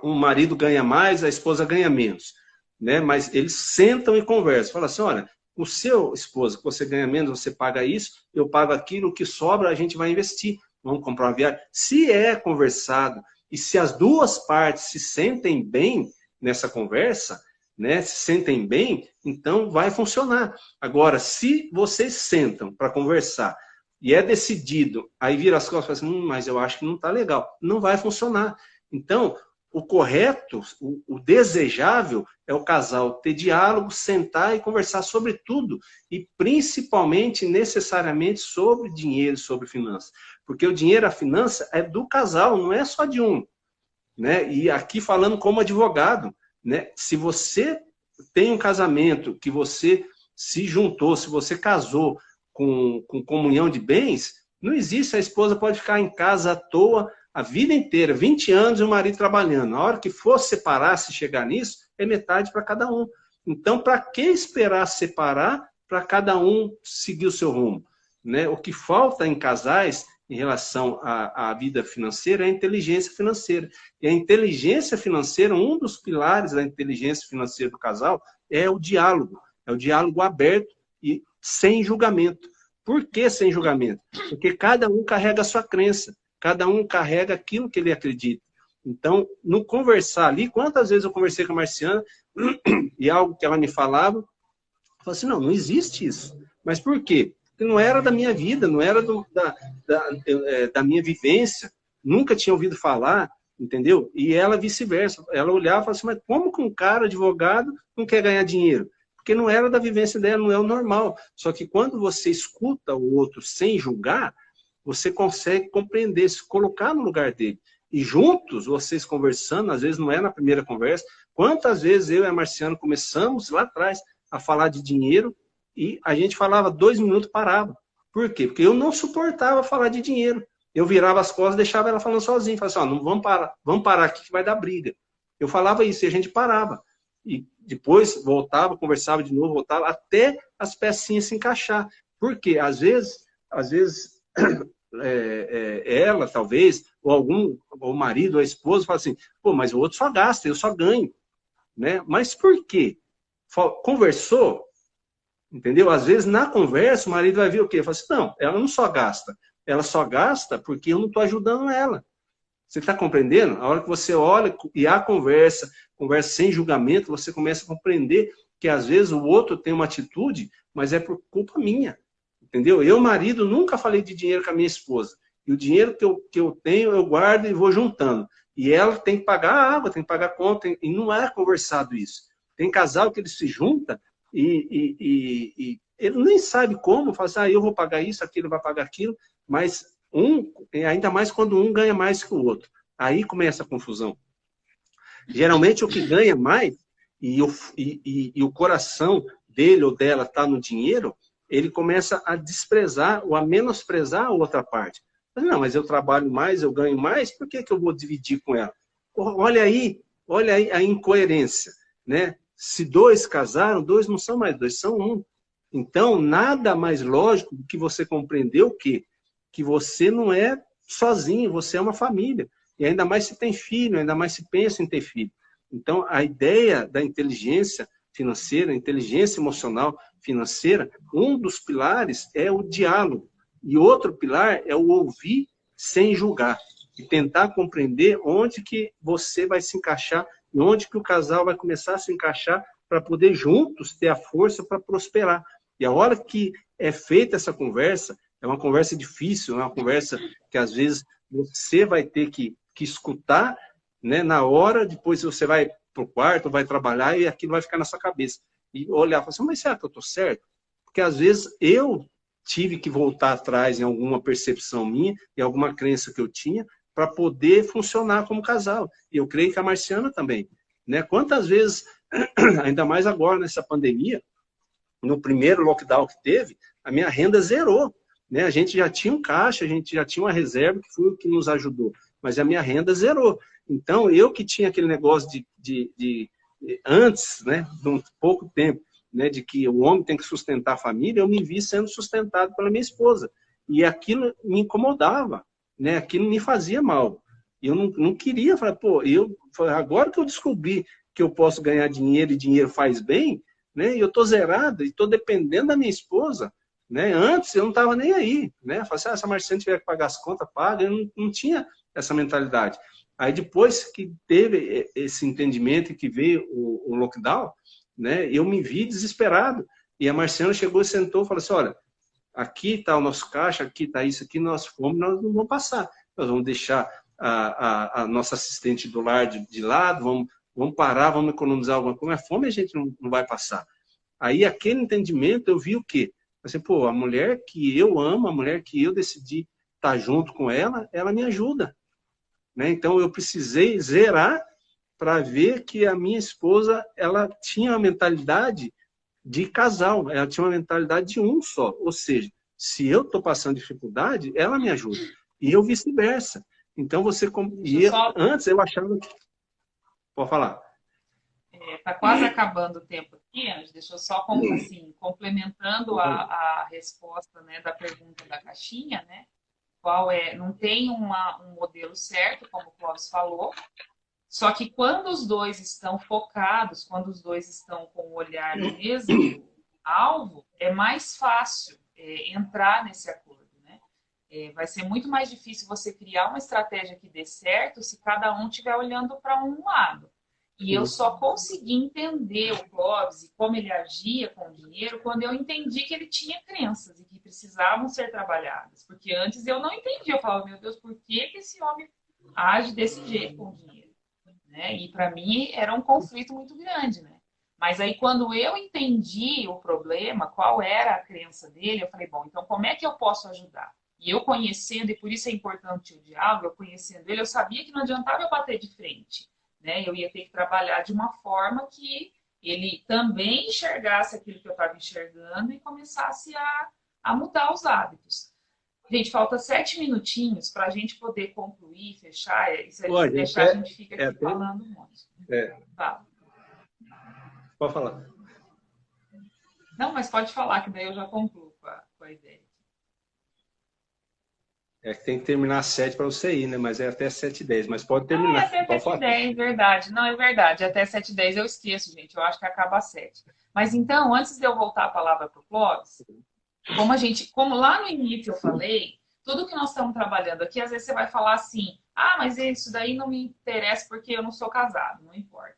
o marido ganha mais, a esposa ganha menos. Né? Mas eles sentam e conversam. Falam assim, olha, o seu esposo, que você ganha menos, você paga isso, eu pago aquilo, o que sobra a gente vai investir. Vamos comprar uma viagem. Se é conversado e se as 2 partes se sentem bem nessa conversa, né, se sentem bem, então vai funcionar. Agora, se vocês sentam para conversar e é decidido, aí vira as costas e fala assim, mas eu acho que não está legal. Não vai funcionar. Então, o correto, o desejável é o casal ter diálogo, sentar e conversar sobre tudo. E principalmente, necessariamente, sobre dinheiro, sobre finanças. Porque o dinheiro, a finança, é do casal, não é só de um. Né? E aqui falando como advogado, né? Se você tem um casamento, que você se juntou, se você casou com comunhão de bens, não existe, a esposa pode ficar em casa à toa, a vida inteira, 20 anos e o marido trabalhando. A hora que for separar, se chegar nisso, é metade para cada um. Então, para que esperar separar para cada um seguir o seu rumo? Né? O que falta em casais em relação à vida financeira é a inteligência financeira. E a inteligência financeira, um dos pilares da inteligência financeira do casal é o diálogo aberto e sem julgamento. Por que sem julgamento? Porque cada um carrega a sua crença, cada um carrega aquilo que ele acredita. Então, no conversar ali, quantas vezes eu conversei com a Marciana e algo que ela me falava, eu falei assim, não existe isso. Mas por quê? Porque não era da minha vida, não era da minha vivência, nunca tinha ouvido falar, entendeu? E ela vice-versa. Ela olhava e falava assim, mas como que um cara advogado não quer ganhar dinheiro? Porque não era da vivência dela, não é o normal. Só que quando você escuta o outro sem julgar, você consegue compreender, se colocar no lugar dele. E juntos, vocês conversando, às vezes não é na primeira conversa, quantas vezes eu e a Marciana começamos lá atrás a falar de dinheiro e a gente falava 2 minutos, parava. Por quê? Porque eu não suportava falar de dinheiro. Eu virava as costas e deixava ela falando sozinha. Falava assim, não, vamos parar aqui que vai dar briga. Eu falava isso e a gente parava. E depois voltava, conversava de novo, voltava, até as pecinhas se encaixar. Por quê? Às vezes ela, talvez, ou o marido, ou a esposa, fala assim, pô, mas o outro só gasta, eu só ganho. Né? Mas por quê? Conversou, entendeu? Às vezes, na conversa, o marido vai ver o quê? Fala assim, não, ela não só gasta, ela só gasta porque eu não estou ajudando ela. Você está compreendendo? A hora que você olha e há conversa sem julgamento, você começa a compreender que às vezes o outro tem uma atitude, mas é por culpa minha. Entendeu? Eu, marido, nunca falei de dinheiro com a minha esposa. E o dinheiro que eu tenho, eu guardo e vou juntando. E ela tem que pagar a água, tem que pagar a conta, e não é conversado isso. Tem casal que ele se junta e ele nem sabe como, fala assim, eu vou pagar isso, aquilo vai pagar aquilo, mas ainda mais quando um ganha mais que o outro. Aí começa a confusão. Geralmente o que ganha mais e o coração dele ou dela está no dinheiro, ele começa a desprezar ou a menosprezar a outra parte. Não, mas eu trabalho mais, eu ganho mais, por que eu vou dividir com ela? Olha aí a incoerência, né? Se 2 casaram, 2 não são mais 2, são 1. Então, nada mais lógico do que você compreender o quê? Que você não é sozinho, você é uma família. E ainda mais se tem filho, ainda mais se pensa em ter filho. Então, a ideia da inteligência financeira, inteligência emocional financeira, um dos pilares é o diálogo. E outro pilar é o ouvir sem julgar. E tentar compreender onde que você vai se encaixar e onde que o casal vai começar a se encaixar para poder juntos ter a força para prosperar. E a hora que é feita essa conversa, é uma conversa difícil, é uma conversa que às vezes você vai ter que escutar, né, na hora, depois você vai para o quarto, vai trabalhar e aquilo vai ficar na sua cabeça. E olhar e falar assim, mas será que eu estou certo? Porque às vezes eu tive que voltar atrás em alguma percepção minha, em alguma crença que eu tinha, para poder funcionar como casal. E eu creio que a Marciana também. Né? Quantas vezes, ainda mais agora nessa pandemia, no primeiro lockdown que teve, a minha renda zerou. Né? A gente já tinha um caixa, a gente já tinha uma reserva, que foi o que nos ajudou. Mas a minha renda zerou. Então, eu que tinha aquele negócio de antes, né, de um pouco tempo, né, de que o homem tem que sustentar a família, eu me vi sendo sustentado pela minha esposa. E aquilo me incomodava, né, aquilo me fazia mal. Eu não queria, falar, agora que eu descobri que eu posso ganhar dinheiro e dinheiro faz bem, né, e eu estou zerado e estou dependendo da minha esposa. Né? Antes eu não estava nem aí. Né? Falei assim, se a Marciana tiver que pagar as contas, paga. Eu não tinha essa mentalidade. Aí depois que teve esse entendimento e que veio o lockdown, né, eu me vi desesperado. E a Marciana chegou e sentou e falou assim, olha, aqui está o nosso caixa, aqui está isso, aqui nós fomos, nós não vamos passar. Nós vamos deixar a nossa assistente do lar de lado, vamos parar, vamos economizar alguma coisa. Mas fome a gente não vai passar. Aí aquele entendimento eu vi o quê? Assim, a mulher que eu amo, a mulher que eu decidi estar junto com ela, ela me ajuda. Né? Então, eu precisei zerar para ver que a minha esposa ela tinha uma mentalidade de casal, ela tinha uma mentalidade de um só. Ou seja, se eu estou passando dificuldade, ela me ajuda. E eu vice-versa. Então você... Deixa eu só... Antes eu achava... Pode falar. Está quase acabando o tempo aqui, Anjo. Deixa eu só, assim, complementando a resposta, né, da pergunta da caixinha, né? Qual é? Não tem um modelo certo, como o Clóvis falou. Só que quando os dois estão focados, quando os dois estão com o olhar no mesmo alvo, é mais fácil entrar nesse acordo, né? Vai ser muito mais difícil você criar uma estratégia que dê certo se cada um estiver olhando para um lado. E eu só consegui entender o Clóvis e como ele agia com o dinheiro quando eu entendi que ele tinha crenças e que precisavam ser trabalhadas. Porque antes eu não entendia. Eu falava, meu Deus, por que esse homem age desse jeito com o dinheiro? Né? E para mim era um conflito muito grande, né? Mas aí quando eu entendi o problema, qual era a crença dele, eu falei, bom, então como é que eu posso ajudar? E eu conhecendo, e por isso é importante o diálogo, eu conhecendo ele, eu sabia que não adiantava eu bater de frente, né? Eu ia ter que trabalhar de uma forma que ele também enxergasse aquilo que eu estava enxergando e começasse a mudar os hábitos. Gente, falta 7 minutinhos para a gente poder concluir, fechar. Se a gente deixar, a gente fica aqui falando um monte. Tá. Pode falar. Não, mas pode falar, que daí eu já concluo com a ideia. É que tem que terminar às 7 para você ir, né? Mas é até 7h10, mas pode terminar. Até 7h10, verdade. Não, é verdade. Até 7h10 eu esqueço, gente. Eu acho que acaba às 7. Mas então, antes de eu voltar a palavra para o Clóvis, como lá no início eu falei, tudo que nós estamos trabalhando aqui, às vezes você vai falar assim, mas isso daí não me interessa porque eu não sou casado, não importa.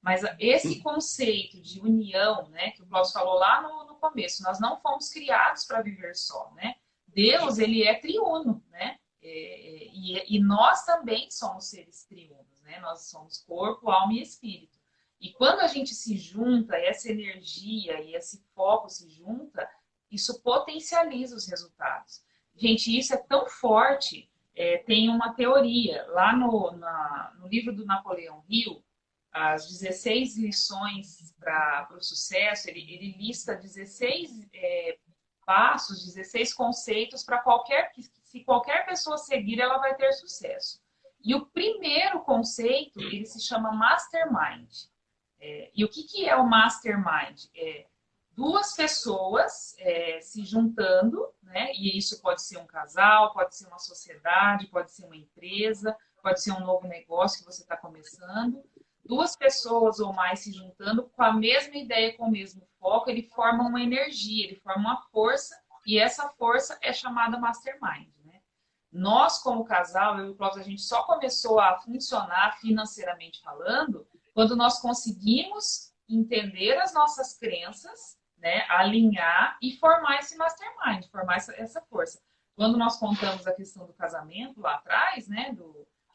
Mas esse conceito de união, né, que o Clóvis falou lá no começo, nós não fomos criados para viver só, né? Deus, ele é triuno, né? E nós também somos seres triunos, né? Nós somos corpo, alma e espírito. E quando a gente se junta, essa energia e esse foco se junta, isso potencializa os resultados. Gente, isso é tão forte. Tem uma teoria lá no livro do Napoleão Hill, as 16 lições para o sucesso. Ele lista 16 passos, 16 conceitos para se qualquer pessoa seguir, ela vai ter sucesso. E o primeiro conceito, ele se chama Mastermind. E o que é o Mastermind? Duas pessoas se juntando, né? E isso pode ser um casal, pode ser uma sociedade, pode ser uma empresa, pode ser um novo negócio que você está começando. Duas pessoas ou mais se juntando com a mesma ideia, com o mesmo foco, ele forma uma energia, ele forma uma força, e essa força é chamada Mastermind, né? Nós, como casal, eu e o Clóvis, a gente só começou a funcionar financeiramente falando quando nós conseguimos entender as nossas crenças, né, alinhar e formar esse mastermind, formar essa força. Quando nós contamos a questão do casamento lá atrás, né,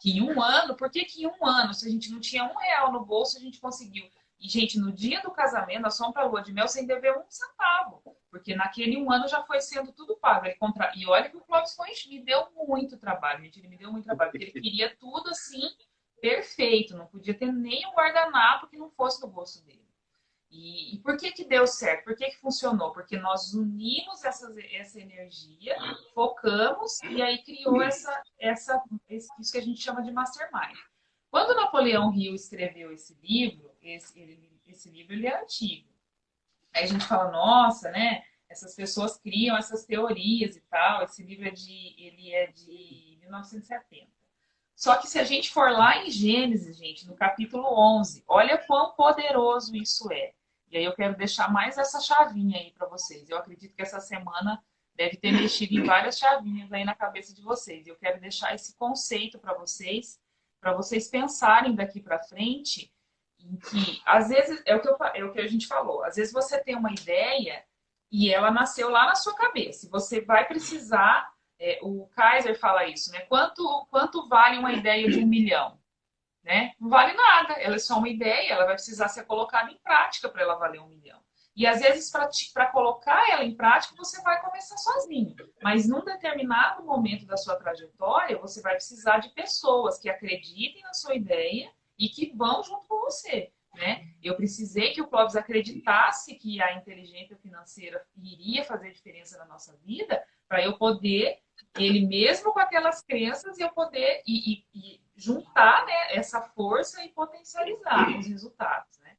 que em um ano, por que em um ano, se a gente não tinha R$1 no bolso, a gente conseguiu? E, gente, no dia do casamento, nós fomos para a lua de mel sem dever um centavo, porque naquele um ano já foi sendo tudo pago. E olha que o Clóvis me deu muito trabalho, gente, ele me deu muito trabalho, porque ele queria tudo assim, perfeito, não podia ter nem um guardanapo que não fosse no bolso dele. E por que deu certo? Por que funcionou? Porque nós unimos essa energia, focamos e aí criou isso que a gente chama de mastermind. Quando Napoleão Hill escreveu esse livro, esse livro ele é antigo. Aí a gente fala, nossa, né? Essas pessoas criam essas teorias e tal. Esse livro ele é de 1970. Só que se a gente for lá em Gênesis, gente, no capítulo 11, olha quão poderoso isso é. E aí eu quero deixar mais essa chavinha aí para vocês. Eu acredito que essa semana deve ter mexido em várias chavinhas aí na cabeça de vocês. Eu quero deixar esse conceito para vocês pensarem daqui para frente, em que, às vezes, é o que a gente falou, às vezes você tem uma ideia e ela nasceu lá na sua cabeça. Você vai precisar, o Kaiser fala isso, né? Quanto vale uma ideia de 1 milhão? Né? Não vale nada, ela é só uma ideia, ela vai precisar ser colocada em prática para ela valer 1 milhão. E às vezes, para colocar ela em prática, você vai começar sozinho. Mas num determinado momento da sua trajetória, você vai precisar de pessoas que acreditem na sua ideia e que vão junto com você. Né? Eu precisei que o Clóvis acreditasse que a inteligência financeira iria fazer diferença na nossa vida, para eu poder, ele mesmo com aquelas crenças, eu poder e juntar, né, essa força e potencializar os resultados, né?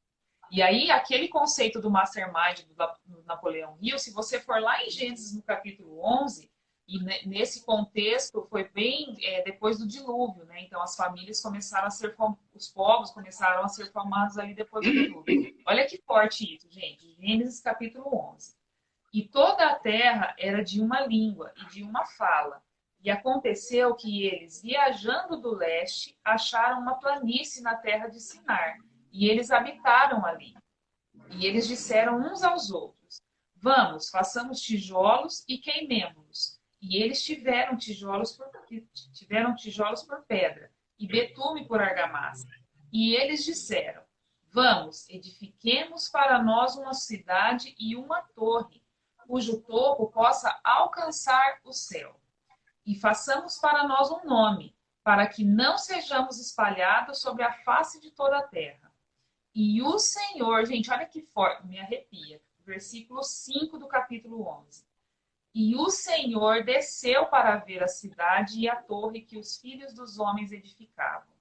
E aí, aquele conceito do Mastermind do Napoleão Hill, se você for lá em Gênesis, no capítulo 11, e nesse contexto foi bem depois do dilúvio, né? Então, as famílias começaram a ser, os povos começaram a ser formados ali depois do dilúvio. Olha que forte isso, gente. Gênesis, capítulo 11. E toda a terra era de uma língua e de uma fala. E aconteceu que eles, viajando do leste, acharam uma planície na terra de Sinar. E eles habitaram ali. E eles disseram uns aos outros: vamos, façamos tijolos e queimemo-los. E eles tiveram tijolos por pedra e betume por argamassa. E eles disseram: vamos, edifiquemos para nós uma cidade e uma torre, cujo topo possa alcançar o céu. E façamos para nós um nome, para que não sejamos espalhados sobre a face de toda a terra. E o Senhor, gente, olha que forte, me arrepia. Versículo 5 do capítulo 11. E o Senhor desceu para ver a cidade e a torre que os filhos dos homens edificavam.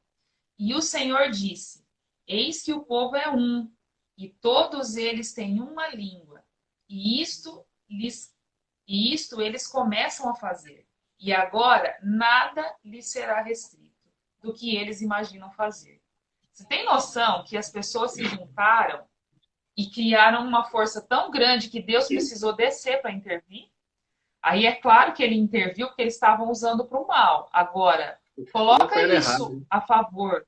E o Senhor disse: eis que o povo é um, e todos eles têm uma língua. E isto eles começam a fazer. E agora nada lhes será restrito do que eles imaginam fazer. Você tem noção que as pessoas se juntaram e criaram uma força tão grande que Deus precisou descer para intervir? Aí é claro que ele interviu porque eles estavam usando para o mal. Agora, coloca isso a favor,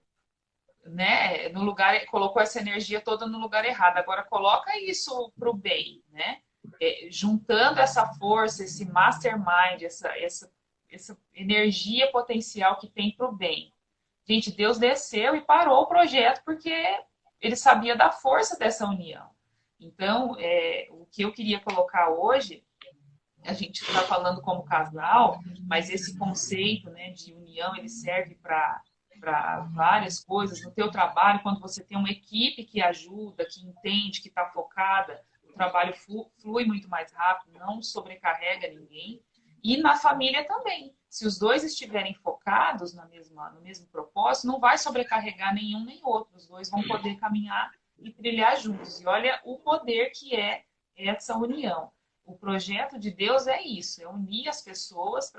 né? No lugar, colocou essa energia toda no lugar errado. Agora coloca isso para o bem, né? Juntando essa força, esse mastermind, essa energia potencial que tem para o bem. Gente, Deus desceu e parou o projeto porque ele sabia da força dessa união. Então, o que eu queria colocar hoje, a gente está falando como casal, mas esse conceito, né, de união, ele serve para várias coisas. No teu trabalho, quando você tem uma equipe que ajuda, que entende, que está focada, o trabalho flui muito mais rápido, não sobrecarrega ninguém. E na família também. Se os dois estiverem focados no mesmo propósito, não vai sobrecarregar nenhum nem outro. Os dois vão poder caminhar e trilhar juntos. E olha o poder que é essa união. O projeto de Deus é isso, é unir as pessoas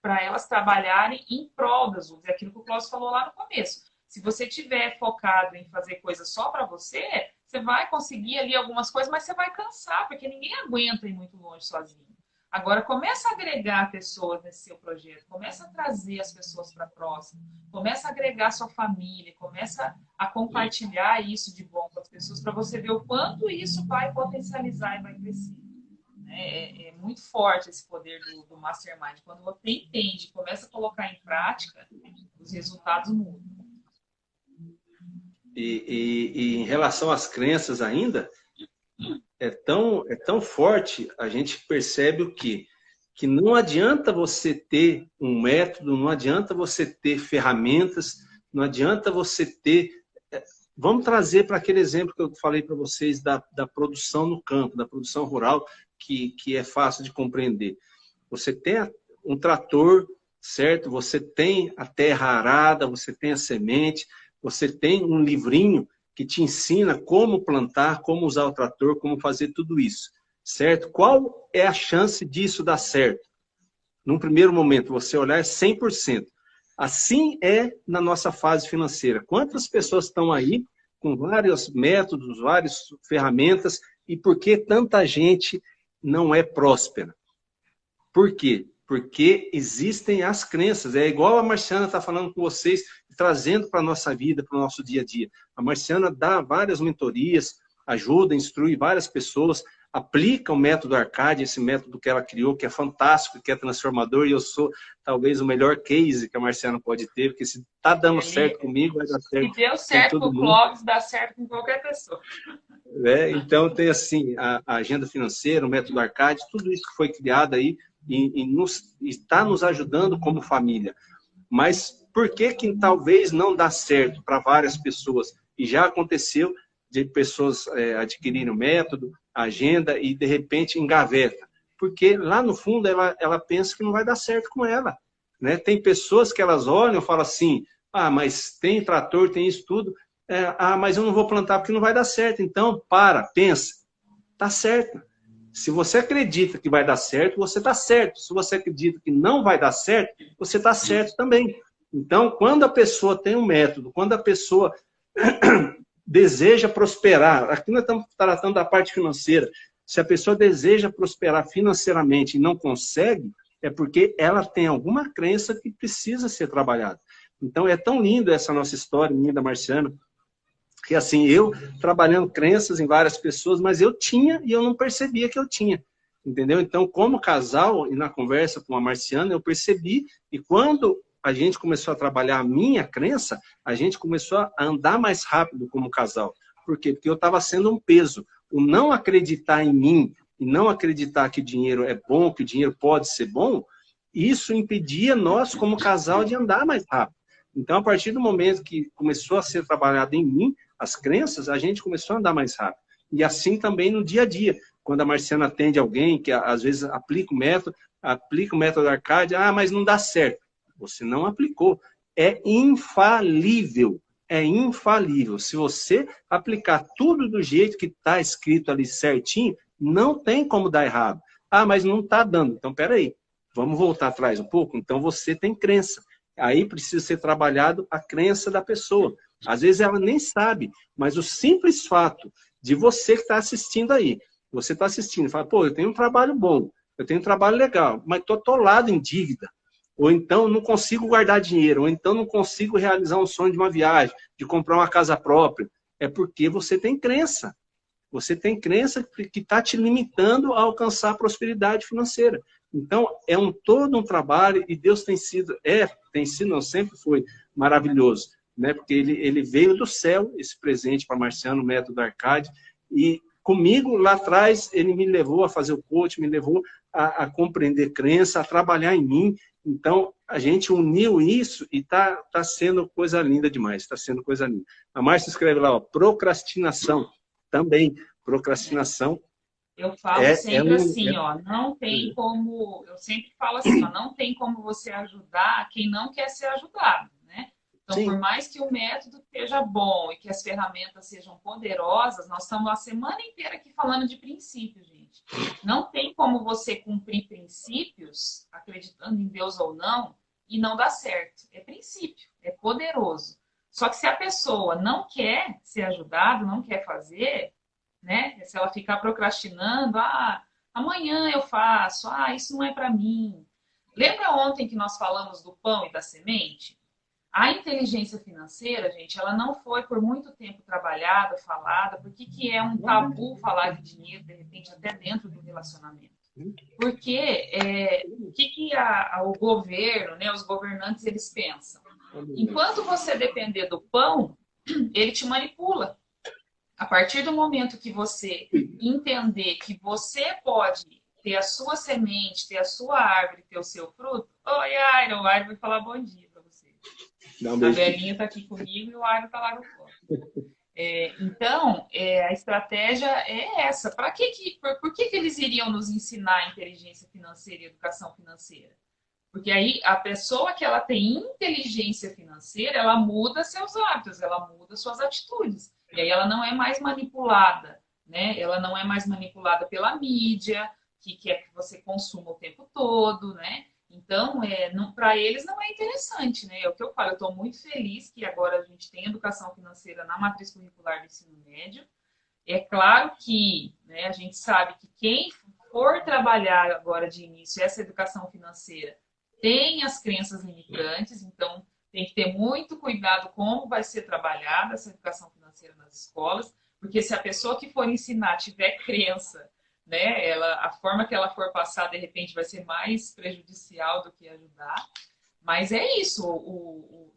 para elas trabalharem em prol das outras. É aquilo que o Cláudio falou lá no começo. Se você estiver focado em fazer coisas só para você, você vai conseguir ali algumas coisas, mas você vai cansar, porque ninguém aguenta ir muito longe sozinho. Agora, começa a agregar pessoas nesse seu projeto, começa a trazer as pessoas para próximo, começa a agregar sua família, começa a compartilhar isso de bom com as pessoas para você ver o quanto isso vai potencializar e vai crescer. É muito forte esse poder do Mastermind. Quando você entende, começa a colocar em prática, os resultados mudam. E em relação às crenças ainda, é tão forte, a gente percebe o quê? Que não adianta você ter um método, não adianta você ter ferramentas, não adianta você ter... Vamos trazer para aquele exemplo que eu falei para vocês da produção no campo, da produção rural, que é fácil de compreender. Você tem um trator, certo? Você tem a terra arada, você tem a semente, você tem um livrinho que te ensina como plantar, como usar o trator, como fazer tudo isso, certo? Qual é a chance disso dar certo? Num primeiro momento, você olhar 100%. Assim é na nossa fase financeira. Quantas pessoas estão aí com vários métodos, várias ferramentas, e por que tanta gente não é próspera? Por quê? Porque existem as crenças. É igual a Marciana está falando com vocês, trazendo para a nossa vida, para o nosso dia a dia. A Marciana dá várias mentorias, ajuda, instrui várias pessoas, aplica o método Arcade, esse método que ela criou, que é fantástico, que é transformador, e eu sou talvez o melhor case que a Marciana pode ter, porque se está dando certo comigo, vai dar certo. Se deu certo com o Clóvis, dá certo com qualquer pessoa. Então tem assim, a agenda financeira, o método Arcade, tudo isso que foi criado aí, e está nos ajudando como família. Mas por que talvez não dá certo para várias pessoas? E já aconteceu de pessoas adquirirem o método, a agenda, e de repente engaveta. porque lá no fundo ela pensa que não vai dar certo com ela, né? Tem pessoas que elas olham e falam assim, ah, mas tem trator, tem isso tudo, mas eu não vou plantar porque não vai dar certo. Então, pensa, tá certo. Se você acredita que vai dar certo, você está certo. Se você acredita que não vai dar certo, você está certo também. Então, quando a pessoa tem um método, quando a pessoa deseja prosperar, aqui nós estamos tratando da parte financeira, se a pessoa deseja prosperar financeiramente e não consegue, é porque ela tem alguma crença que precisa ser trabalhada. Então, é tão lindo essa nossa história, minha da Marciana, que assim, eu trabalhando crenças em várias pessoas, mas eu tinha e eu não percebia que eu tinha, entendeu? Então, como casal, e na conversa com a Marciana, eu percebi, e quando a gente começou a trabalhar a minha crença, a gente começou a andar mais rápido como casal. Por quê? Porque eu estava sendo um peso. O não acreditar em mim, e não acreditar que dinheiro é bom, que dinheiro pode ser bom, isso impedia nós, como casal, de andar mais rápido. Então, a partir do momento que começou a ser trabalhado em mim, as crenças, a gente começou a andar mais rápido. E assim também no dia a dia. Quando a Marciana atende alguém que às vezes aplica o método Arcade, mas não dá certo. Você não aplicou. É infalível. É infalível. Se você aplicar tudo do jeito que está escrito ali certinho, não tem como dar errado. Mas não está dando. Então, peraí. Vamos voltar atrás um pouco? Então, você tem crença. Aí precisa ser trabalhado a crença da pessoa. Às vezes ela nem sabe, mas o simples fato de você que está assistindo aí, você está assistindo e fala, pô, eu tenho um trabalho bom, eu tenho um trabalho legal, mas estou atolado em dívida. Ou então não consigo guardar dinheiro, ou então não consigo realizar um sonho de uma viagem, de comprar uma casa própria. É porque você tem crença. Você tem crença que está te limitando a alcançar a prosperidade financeira. Então, é todo um trabalho, e Deus tem sido, não, sempre foi maravilhoso, né? Porque ele veio do céu, esse presente para Marciano, o método Arcade, e comigo, lá atrás, ele me levou a fazer o coach, me levou a compreender crença, a trabalhar em mim. Então, a gente uniu isso e tá sendo coisa linda demais, está sendo coisa linda. A Márcia escreve lá, ó, procrastinação, também, procrastinação. Eu falo sempre assim, ó, não tem como, eu sempre falo assim, ó, não tem como você ajudar quem não quer ser ajudado, né? Então, Sim. por mais que o método seja bom e que as ferramentas sejam poderosas, nós estamos a semana inteira aqui falando de princípios, gente. Não tem como você cumprir princípios, acreditando em Deus ou não, e não dar certo. É princípio, é poderoso. Só que se a pessoa não quer ser ajudada, não quer fazer, né? Se ela ficar procrastinando, amanhã eu faço, isso não é para mim. Lembra ontem que nós falamos do pão e da semente? A inteligência financeira, gente, ela não foi por muito tempo trabalhada, falada, porque que é um tabu falar de dinheiro, de repente, até dentro do relacionamento. Porque o que o governo, né, os governantes, eles pensam? Enquanto você depender do pão, ele te manipula. A partir do momento que você entender que você pode ter a sua semente, ter a sua árvore, ter o seu fruto, oi, Iron, o Iron vai falar bom dia para você. A velhinha está aqui comigo e o Iron está lá no fundo. Então, a estratégia é essa. Por que eles iriam nos ensinar inteligência financeira e educação financeira? Porque aí a pessoa que ela tem inteligência financeira, ela muda seus hábitos, ela muda suas atitudes. E aí ela não é mais manipulada, né? Ela não é mais manipulada pela mídia, que quer que você consuma o tempo todo, né? Então, para eles não é interessante, né? É o que eu falo, eu estou muito feliz que agora a gente tem educação financeira na matriz curricular do ensino médio. É claro que, né, a gente sabe que quem for trabalhar agora de início essa educação financeira tem as crenças limitantes, então tem que ter muito cuidado como vai ser trabalhada essa educação financeira nas escolas, porque se a pessoa que for ensinar tiver crença, né, a forma que ela for passar, de repente, vai ser mais prejudicial do que ajudar. Mas é isso,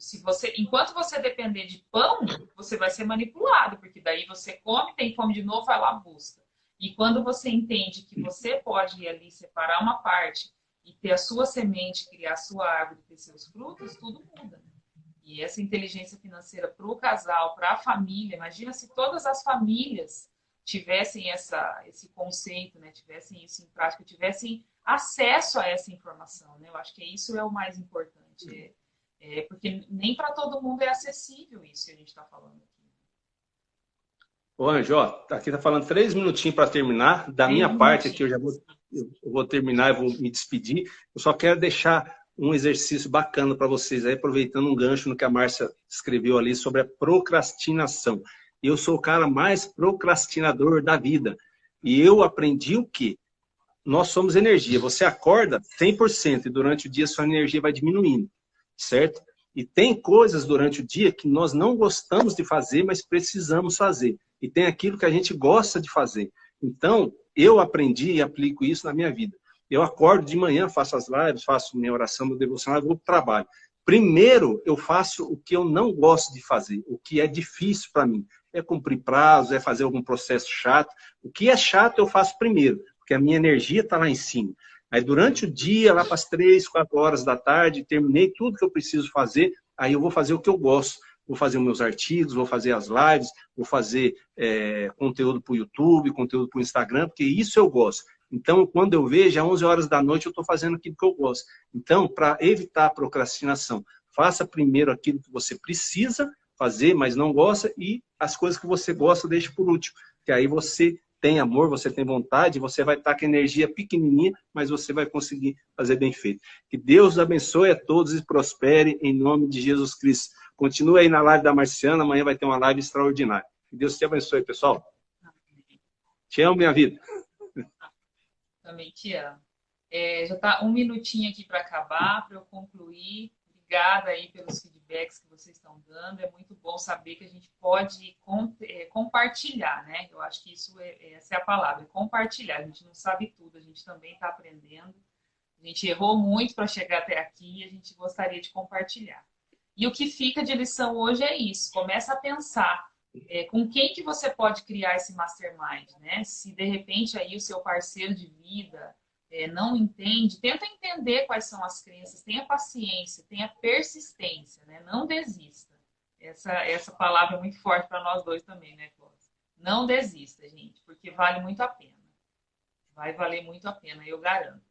enquanto você depender de pão, você vai ser manipulado, porque daí você come, tem fome de novo, vai lá, busca. E quando você entende que você pode ir ali separar uma parte e ter a sua semente, criar a sua árvore, ter seus frutos, tudo muda. E essa inteligência financeira para o casal, para a família, imagina se todas as famílias tivessem esse conceito, né? Tivessem isso em prática, tivessem acesso a essa informação, né? Eu acho que isso é o mais importante, porque nem para todo mundo é acessível isso que a gente está falando aqui. Ô, Anjo, ó, aqui tá falando 3 minutinhos para terminar. Da minha parte aqui, eu vou terminar, eu vou me despedir. Eu só quero deixar um exercício bacana para vocês aí, aproveitando um gancho no que a Márcia escreveu ali sobre a procrastinação. Eu sou o cara mais procrastinador da vida. E eu aprendi o quê? Nós somos energia. Você acorda 100% e durante o dia sua energia vai diminuindo, certo? E tem coisas durante o dia que nós não gostamos de fazer, mas precisamos fazer. E tem aquilo que a gente gosta de fazer. Então, eu aprendi e aplico isso na minha vida. Eu acordo de manhã, faço as lives, faço minha oração, meu devocional, vou para o trabalho. Primeiro, eu faço o que eu não gosto de fazer, o que é difícil para mim. É cumprir prazo, é fazer algum processo chato. O que é chato, eu faço primeiro, porque a minha energia está lá em cima. Aí, durante o dia, lá para as 3, 4 horas da tarde, terminei tudo que eu preciso fazer, aí eu vou fazer o que eu gosto. Vou fazer os meus artigos, vou fazer as lives, vou fazer conteúdo para o YouTube, conteúdo para o Instagram, porque isso eu gosto. Então, quando eu vejo, às 11 horas da noite, eu estou fazendo aquilo que eu gosto. Então, para evitar a procrastinação, faça primeiro aquilo que você precisa fazer, mas não gosta, e as coisas que você gosta, deixe por último. Que aí você tem amor, você tem vontade, você vai estar com energia pequenininha, mas você vai conseguir fazer bem feito. Que Deus abençoe a todos e prospere em nome de Jesus Cristo. Continue aí na live da Marciana, amanhã vai ter uma live extraordinária. Que Deus te abençoe, pessoal. Te amo, minha vida. Também te amo. Já está um minutinho aqui para acabar, para eu concluir. Obrigada aí pelos feedbacks que vocês estão dando. É muito bom saber que a gente pode compartilhar, né? Eu acho que essa é a palavra, compartilhar. A gente não sabe tudo, a gente também está aprendendo. A gente errou muito para chegar até aqui e a gente gostaria de compartilhar. E o que fica de lição hoje é isso. Começa a pensar com quem que você pode criar esse mastermind, né? Se de repente aí o seu parceiro de vida não entende, tenta entender quais são as crenças, tenha paciência, tenha persistência, né? Não desista. Essa palavra é muito forte para nós dois também, né, Cláudia? Não desista, gente, porque vale muito a pena. Vai valer muito a pena, eu garanto.